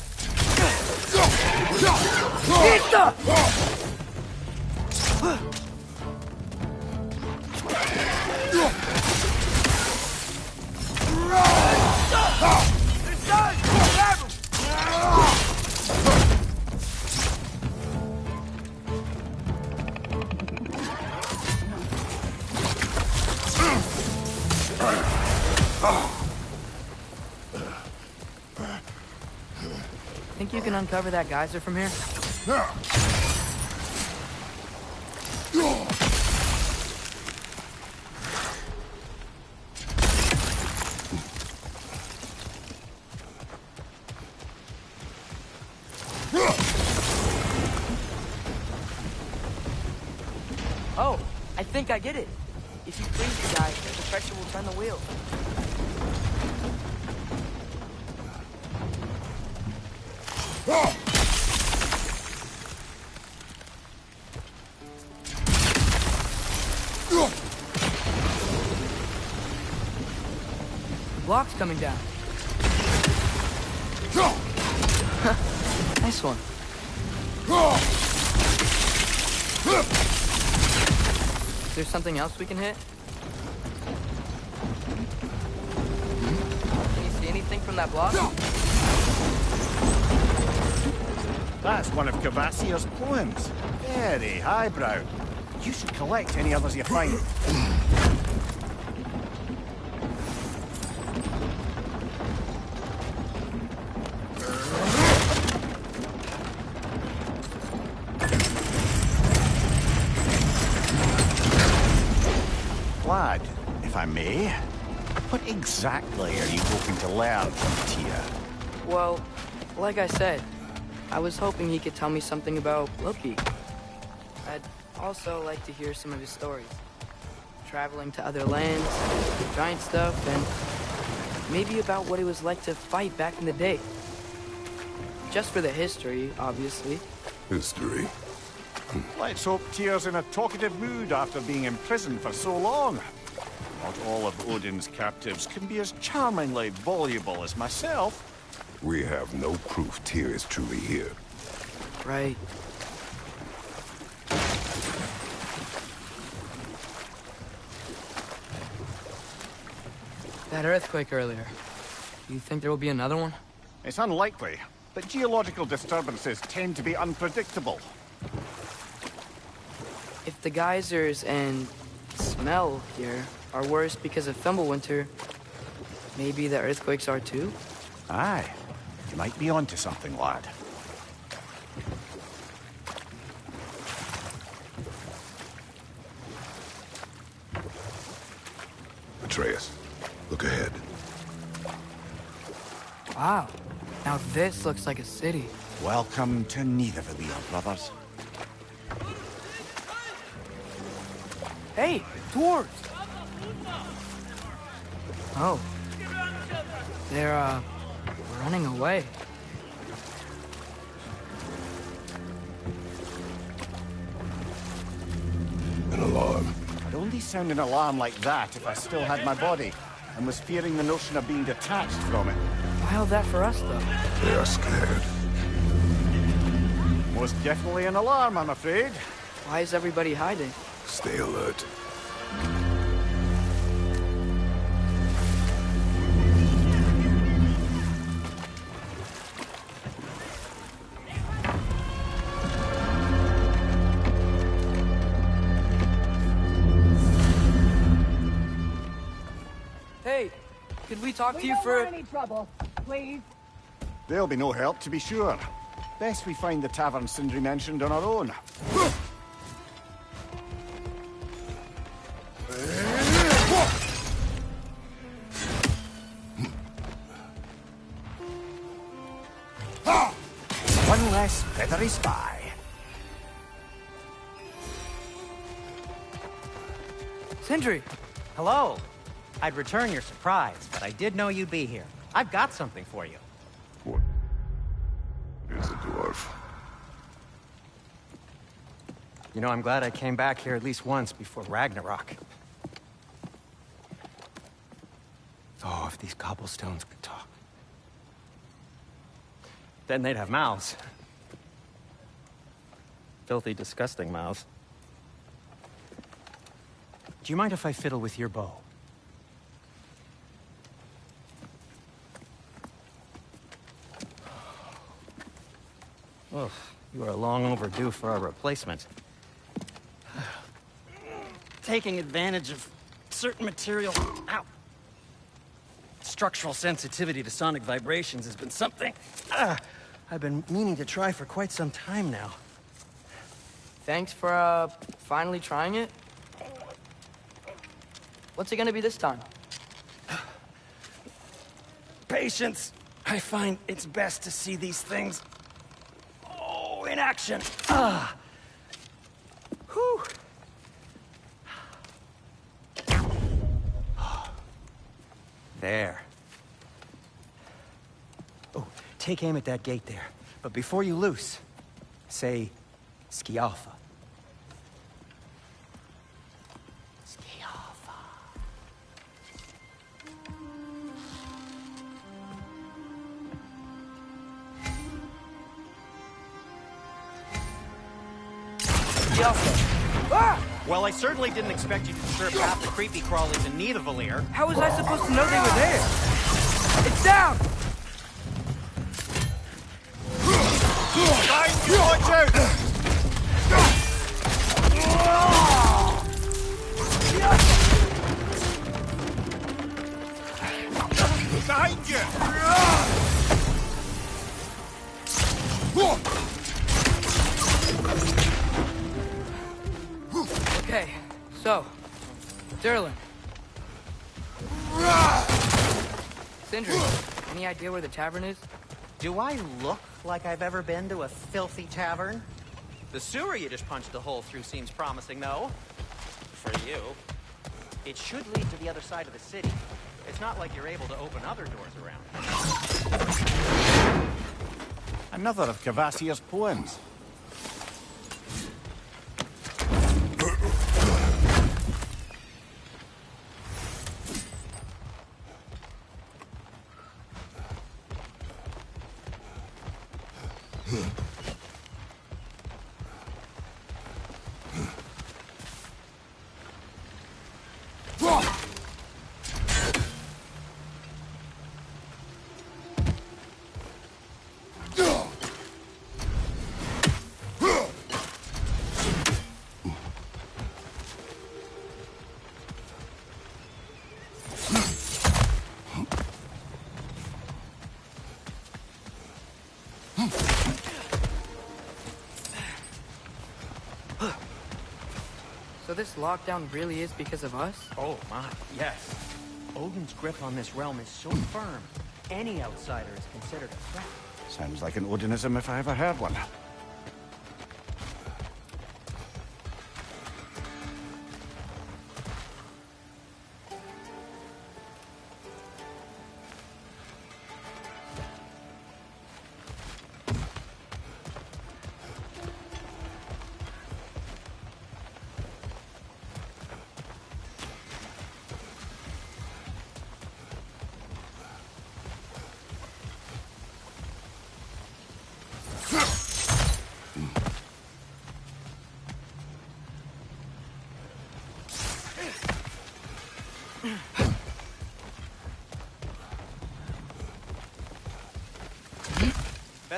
A: Think you can uncover that geyser from here? Oh, I think I get it. If you freeze the guy, the pressure will turn the wheel. The block's coming down. Nice one. Is there something else we can hit? Can you see anything from that block?
B: That's one of Cavassier's poems. Very highbrow. You should collect any others you find. Lad, if I may, what exactly are you hoping to learn from Tyr?
A: Well, like I said, I was hoping he could tell me something about Loki. I'd also like to hear some of his stories. Traveling to other lands, giant stuff, and maybe about what it was like to fight back in the day. Just for the history, obviously.
C: History?
B: Let's hope Tyr's in a talkative mood after being imprisoned for so long. Not all of Odin's captives can be as charmingly voluble as myself.
C: We have no proof Tyr is truly here.
A: Right. That earthquake earlier. You think there will be another one?
B: It's unlikely, but geological disturbances tend to be unpredictable.
A: If the geysers and smell here are worse because of Fimbulwinter, maybe the earthquakes are too?
B: Aye. You might be onto something, lad.
C: Atreus, look ahead.
A: Wow. Now this looks like a city.
B: Welcome to Nidavellir, brothers.
A: Hey, dwarves! Oh. They're, running away.
C: An alarm.
B: I'd only sound an alarm like that if I still had my body, and was fearing the notion of being detached from it.
A: Why all that for us, though?
C: They are scared.
B: Most definitely an alarm, I'm afraid.
A: Why is everybody hiding?
C: Stay alert.
A: Hey, could we talk to you
F: don't
A: for...
F: want any trouble, please.
B: There'll be no help, to be sure. Best we find the tavern Sindri mentioned on our own. One less feathery spy.
A: Sindri!
D: Hello. I'd return your surprise, but I did know you'd be here. I've got something for you.
C: What is a dwarf?
D: You know, I'm glad I came back here at least once before Ragnarok. Oh, if these cobblestones could talk. Then they'd have mouths. Filthy, disgusting mouths. Do you mind if I fiddle with your bow? Oh, you are long overdue for a replacement. Taking advantage of certain material... Ow! Structural sensitivity to sonic vibrations has been something I've been meaning to try for quite some time now.
A: Thanks for, finally trying it. What's it gonna be this time?
D: Patience. I find it's best to see these things... Oh, in action. Ah. Whew. There. Oh, take aim at that gate there. But before you loose, say, Skialfa. Skialfa.
A: Ah!
D: Well, I certainly didn't expect you to disturb half the creepy crawlies in need of Valir.
A: How was I supposed to know they were there? It's down!
B: Watch out! Behind you!
A: Okay, so, Derlin. Sindri, any idea where the tavern is?
D: Do I look like I've ever been to a filthy tavern? The sewer you just punched a hole through seems promising, though. For you. It should lead to the other side of the city. It's not like you're able to open other doors around.
B: Another of Cavassier's poems.
A: So this lockdown really is because of us?
D: Oh my, yes. Odin's grip on this realm is so firm, any outsider is considered a threat.
B: Sounds like an Odinism if I ever heard one.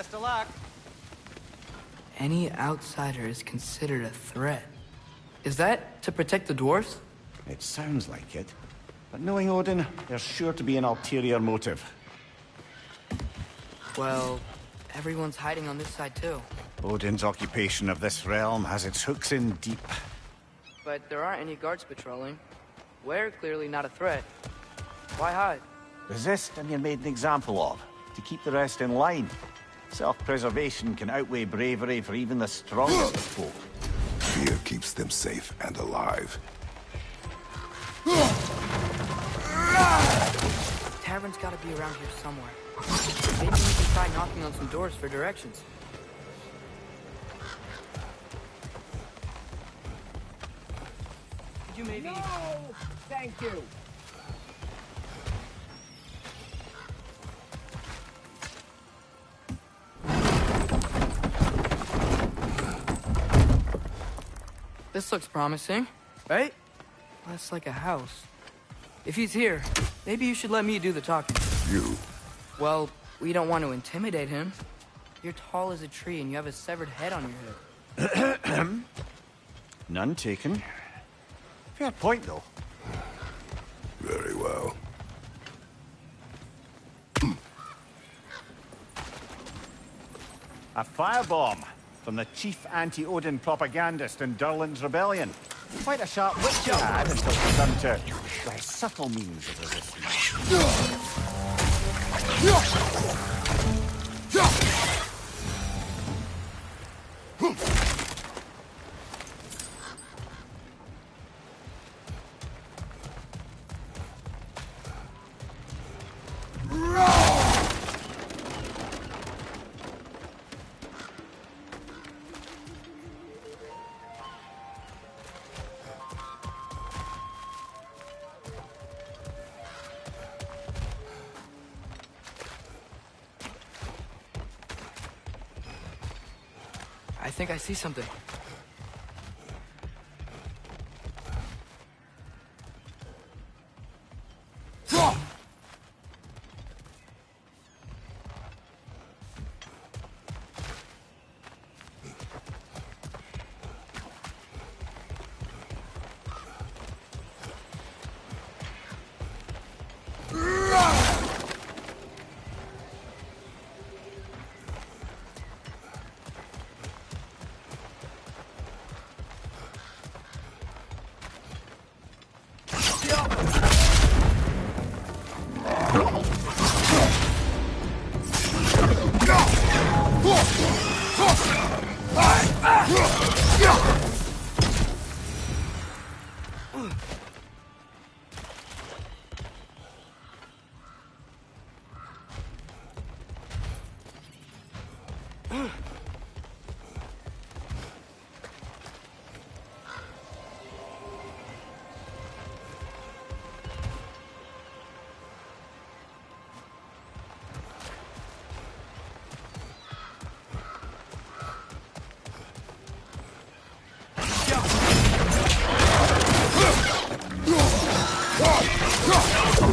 D: Best of luck.
A: Any outsider is considered a threat. Is that to protect the dwarves?
B: It sounds like it. But knowing Odin, there's sure to be an ulterior motive.
A: Well, everyone's hiding on this side too.
B: Odin's occupation of this realm has its hooks in deep.
A: But there aren't any guards patrolling. We're clearly not a threat. Why hide?
B: Resist and you're made an example of, to keep the rest in line. Self-preservation can outweigh bravery for even the strongest of folk.
C: Fear keeps them safe and alive.
A: Tavern's gotta be around here somewhere. Maybe we can try knocking on some doors for directions. Could you maybe...
F: No! Thank you!
A: This looks promising, right? That's like a house. If he's here, maybe you should let me do the talking.
C: You?
A: Well, we don't want to intimidate him. You're tall as a tree and you have a severed head on your head.
B: None taken. Fair point, though.
C: Very well.
B: A firebomb from the chief anti-Odin propagandist in Durland's rebellion. Quite a sharp wit you had until it turned to less subtle means of resistance.
A: I think I see something.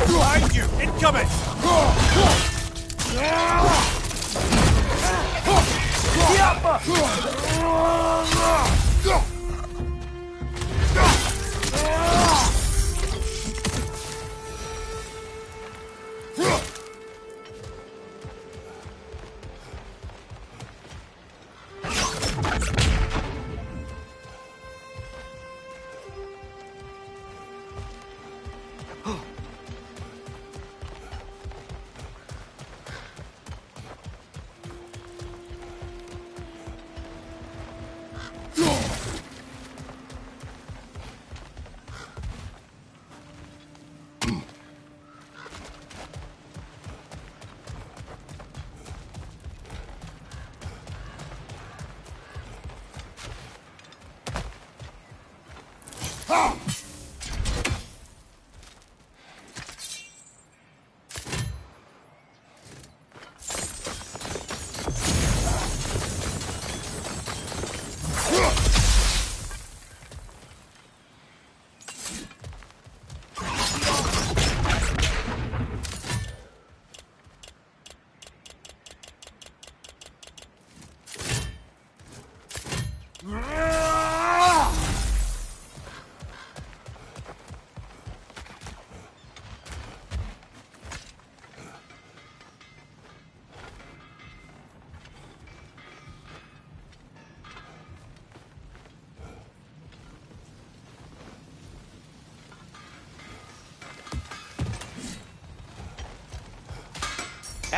B: Behind you! Incoming!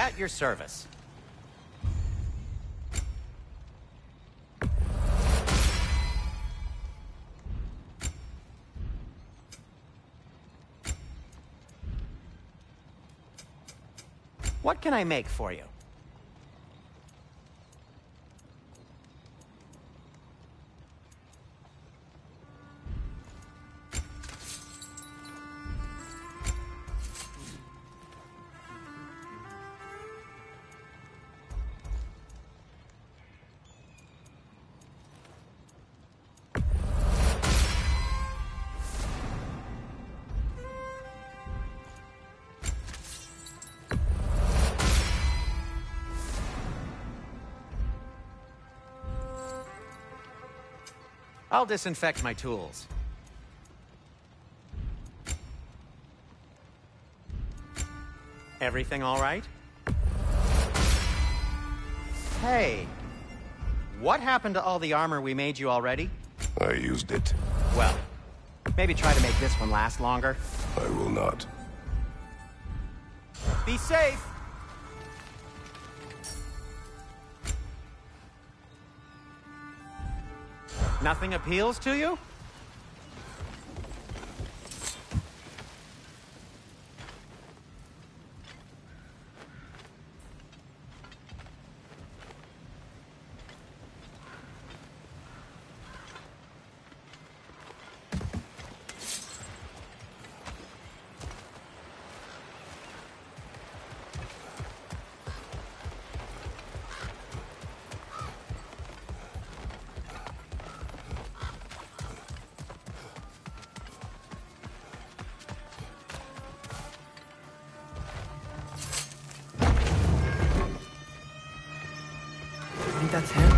D: At your service. What can I make for you? I'll disinfect my tools. Everything all right? Hey, what happened to all the armor we made you already?
C: I used it.
D: Well, maybe try to make this one last longer.
C: I will not.
D: Be safe! Nothing appeals to you?
A: I think that's him.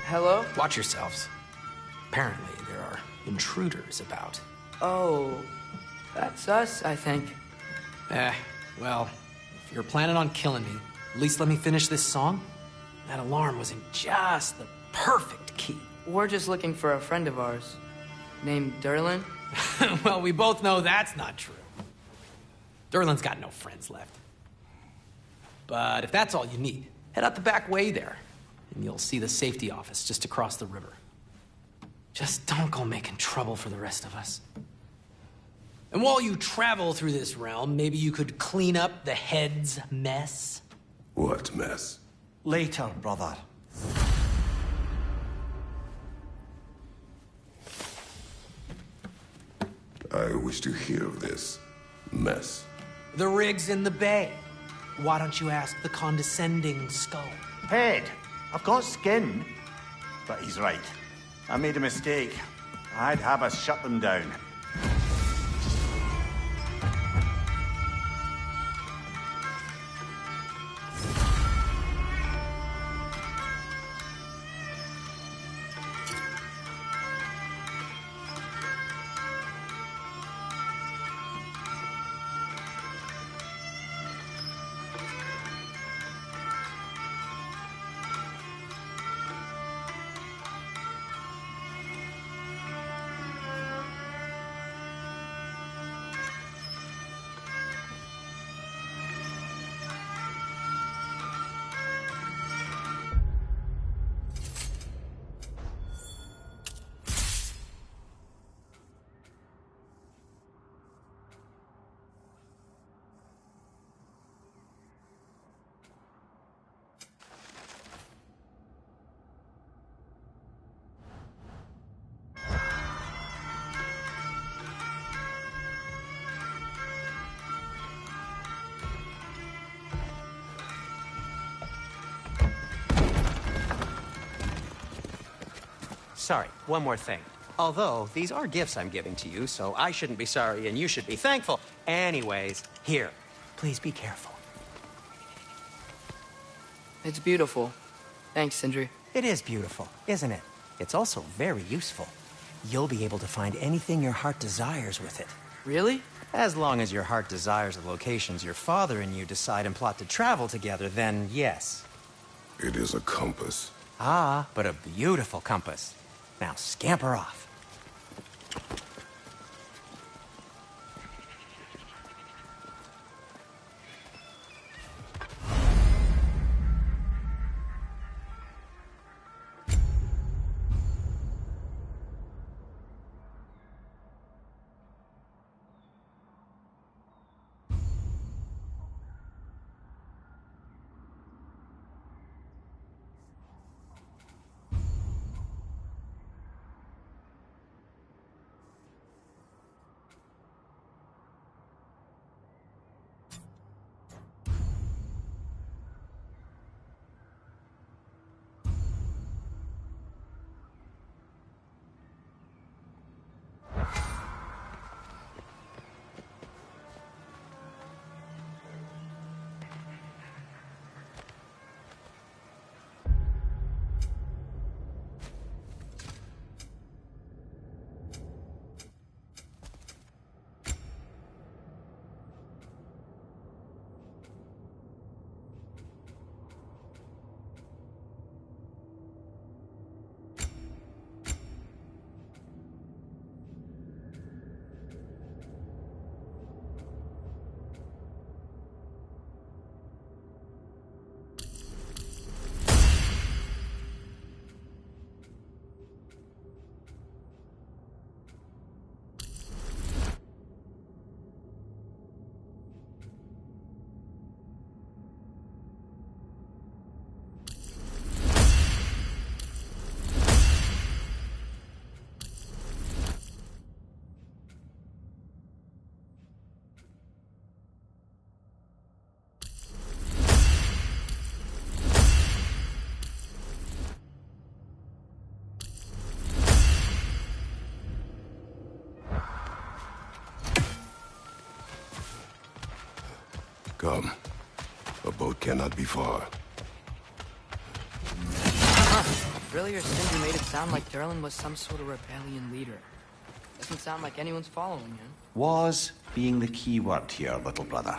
A: Hello?
G: Watch yourselves. Apparently, there are intruders about.
A: Oh, that's us, I think.
G: Well, if you're planning on killing me, at least let me finish this song. That alarm was in just the perfect key.
A: We're just looking for a friend of ours named Derlin.
G: Well, we both know that's not true. Derlin's got no friends left. But if that's all you need, head out the back way there, and you'll see the safety office just across the river. Just don't go making trouble for the rest of us. And while you travel through this realm, maybe you could clean up the head's mess?
C: What mess?
H: Later, brother.
C: I wish to hear of this mess.
G: The rig's in the bay. Why don't you ask the condescending skull?
H: Head, I've got skin. But he's right. I made a mistake. I'd have us shut them down.
D: Sorry, one more thing. Although, these are gifts I'm giving to you, so I shouldn't be sorry and you should be thankful. Anyways, here, please be careful.
A: It's beautiful. Thanks, Sindri.
D: It is beautiful, isn't it? It's also very useful. You'll be able to find anything your heart desires with it.
A: Really?
D: As long as your heart desires the locations your father and you decide and plot to travel together, then yes.
C: It is a compass.
D: Ah, but a beautiful compass. Now scamper off.
C: Come. A boat cannot be far.
A: Earlier, Cinder made it sound like Durlin was some sort of rebellion leader. Doesn't sound like anyone's following him.
H: Was being the key word here, little brother.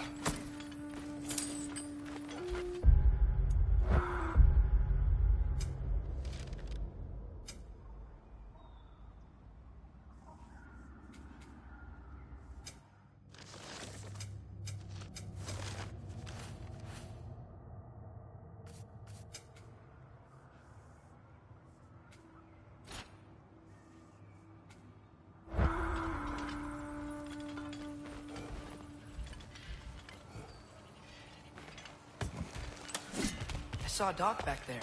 A: I saw a dock back there.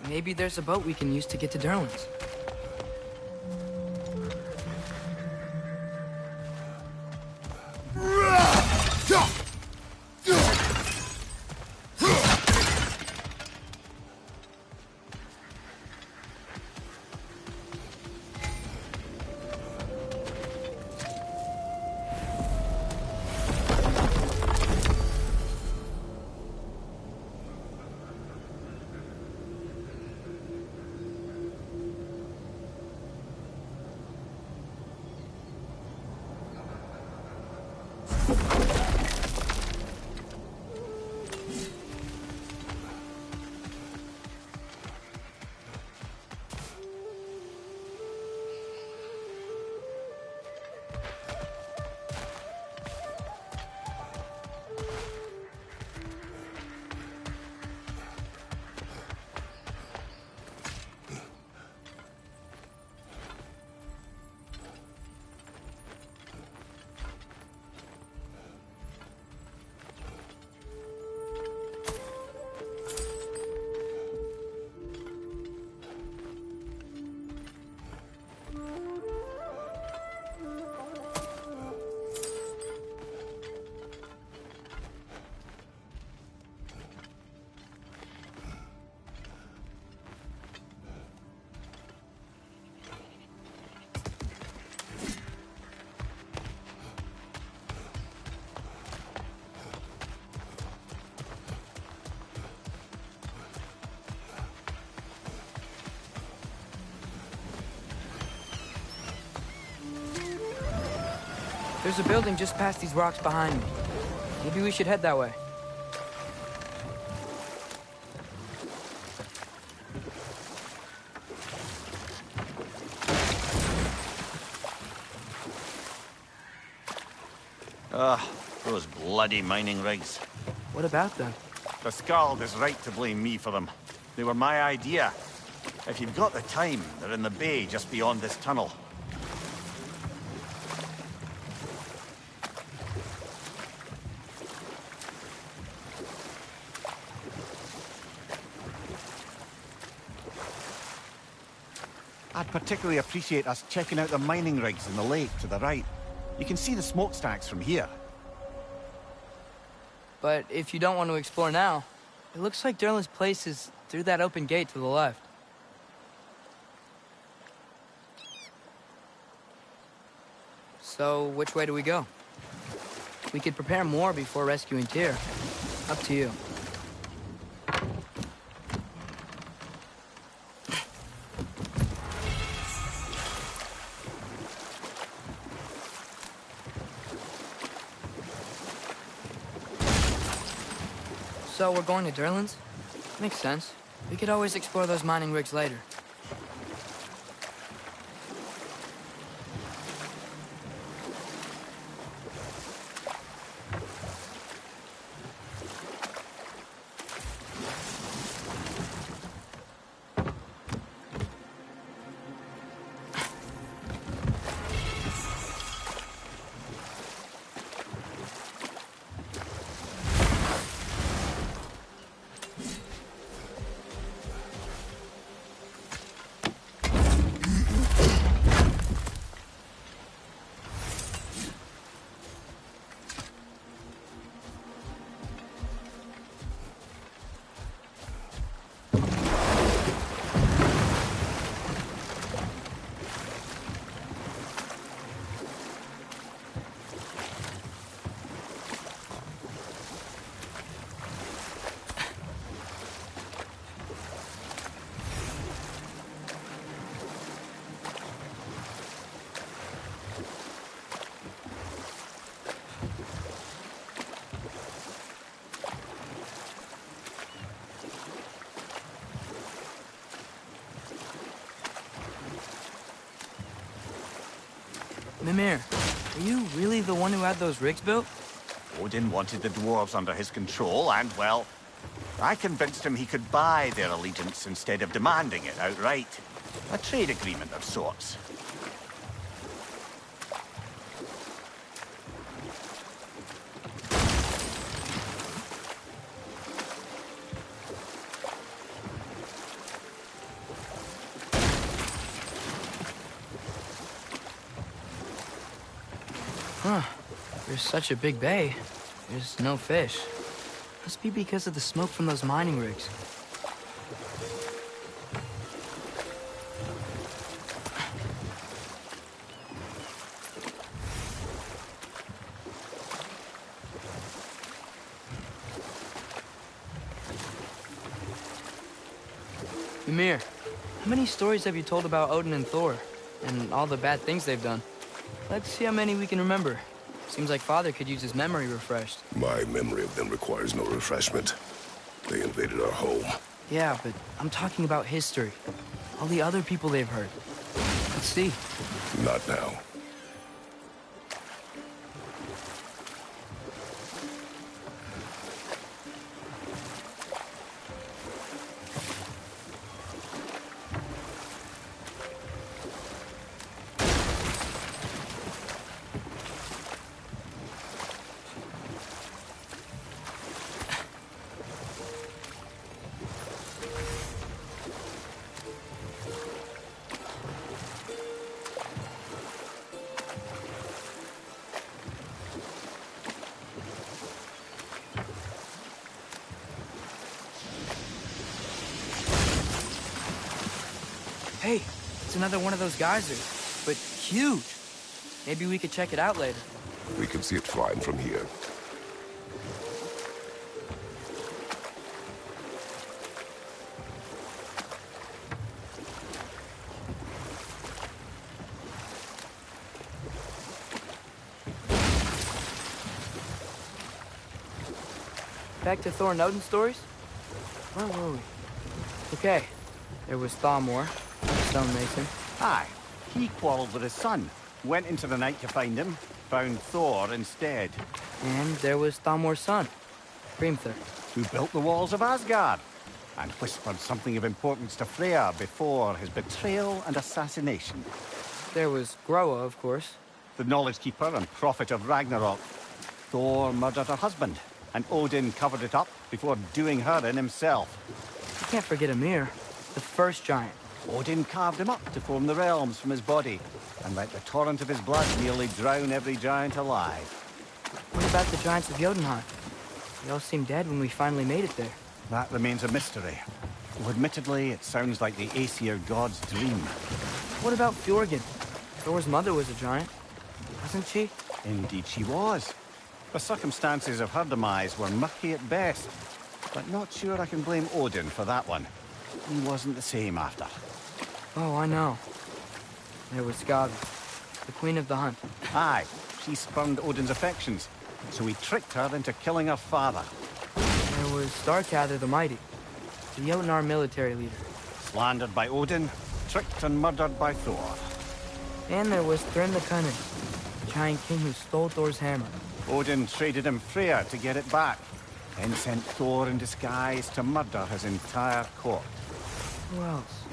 A: Maybe there's a boat we can use to get to Durlin's. There's a building just past these rocks behind me. Maybe we should head that way.
H: Those bloody mining rigs.
A: What about them?
H: The Skald is right to blame me for them. They were my idea. If you've got the time, they're in the bay just beyond this tunnel.
B: I'd particularly appreciate us checking out the mining rigs in the lake to the right. You can see the smokestacks from here.
A: But if you don't want to explore now, it looks like Durlin's place is through that open gate to the left. So, which way do we go? We could prepare more before rescuing Tyr. Up to you. So we're going to Durlin's? Makes sense. We could always explore those mining rigs later. Mimir, are you really the one who had those rigs built?
H: Odin wanted the dwarves under his control, and, well, I convinced him he could buy their allegiance instead of demanding it outright. A trade agreement of sorts.
A: Huh. There's such a big bay. There's no fish. Must be because of the smoke from those mining rigs. Ymir, how many stories have you told about Odin and Thor? And all the bad things they've done? Let's see how many we can remember. Seems like Father could use his memory refreshed.
C: My memory of them requires no refreshment. They invaded our home.
A: Yeah, but I'm talking about history. All the other people they've heard. Let's see.
C: Not now.
A: Hey, it's another one of those geysers, but huge. Maybe we could check it out later.
C: We can see it fine from here.
A: Back to Thor and Odin stories? Where were we? Okay, there was Thamor, stonemason.
B: Aye, he quarreled with his son. Went into the night to find him. Found Thor instead.
A: And there was Thamor's son, Hrimthur.
B: Who built the walls of Asgard. And whispered something of importance to Freya before his betrayal and assassination.
A: There was Groa, of course.
B: The knowledge keeper and prophet of Ragnarok. Thor murdered her husband, and Odin covered it up before doing her in himself.
A: You can't forget Ymir, the first giant.
B: Odin carved him up to form the realms from his body, and let the torrent of his blood nearly drown every giant alive.
A: What about the giants of Jotunheim? They all seemed dead when we finally made it there.
B: That remains a mystery. Though admittedly, it sounds like the Aesir god's dream.
A: What about Fjorgyn? Thor's mother was a giant, wasn't she?
B: Indeed she was. The circumstances of her demise were murky at best, but not sure I can blame Odin for that one. He wasn't the same after.
A: Oh, I know. There was Skavi, the queen of the hunt.
B: Aye, she spurned Odin's affections, so he tricked her into killing her father.
A: There was Starkather the Mighty, the Jotnar military leader.
B: Slandered by Odin, tricked and murdered by Thor.
A: And there was Thrym the Cunning, the giant king who stole Thor's hammer.
B: Odin traded him Freya to get it back, then sent Thor in disguise to murder his entire court.
A: Who else?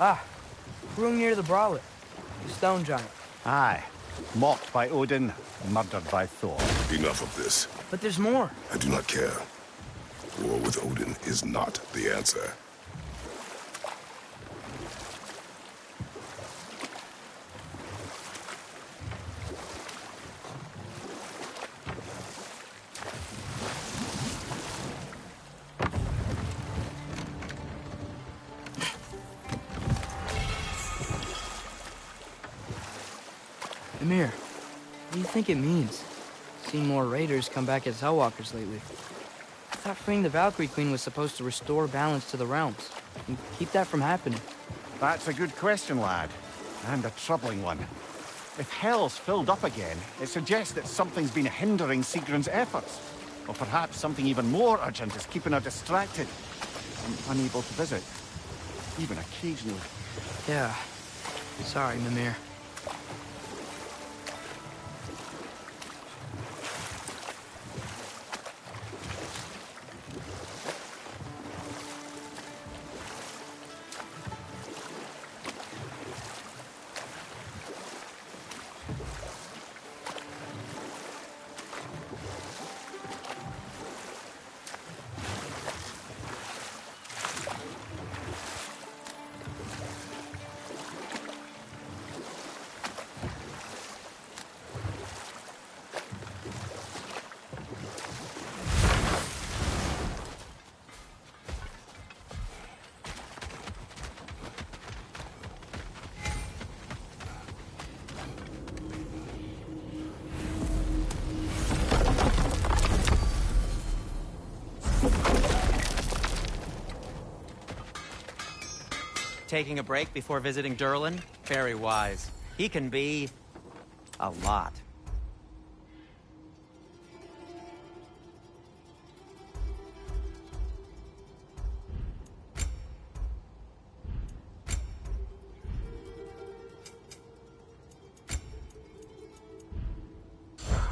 A: Ah, Hrungnir the Brawler, the stone giant.
B: Aye, mocked by Odin, murdered by Thor.
C: Enough of this.
A: But there's more.
C: I do not care. War with Odin is not the answer.
A: Ymir, what do you think it means? Seen more raiders come back as Hellwalkers lately. I thought freeing the Valkyrie Queen was supposed to restore balance to the realms and keep that from happening.
B: That's a good question, lad. And a troubling one. If Hell's filled up again, it suggests that something's been hindering Sigrun's efforts. Or perhaps something even more urgent is keeping her distracted and unable to visit. Even occasionally.
A: Yeah. Sorry, Mimir.
D: taking a break before visiting Durlin? Very wise. He can be... a lot.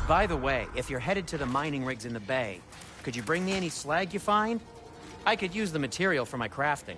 D: By the way, if you're headed to the mining rigs in the bay, could you bring me any slag you find? I could use the material for my crafting.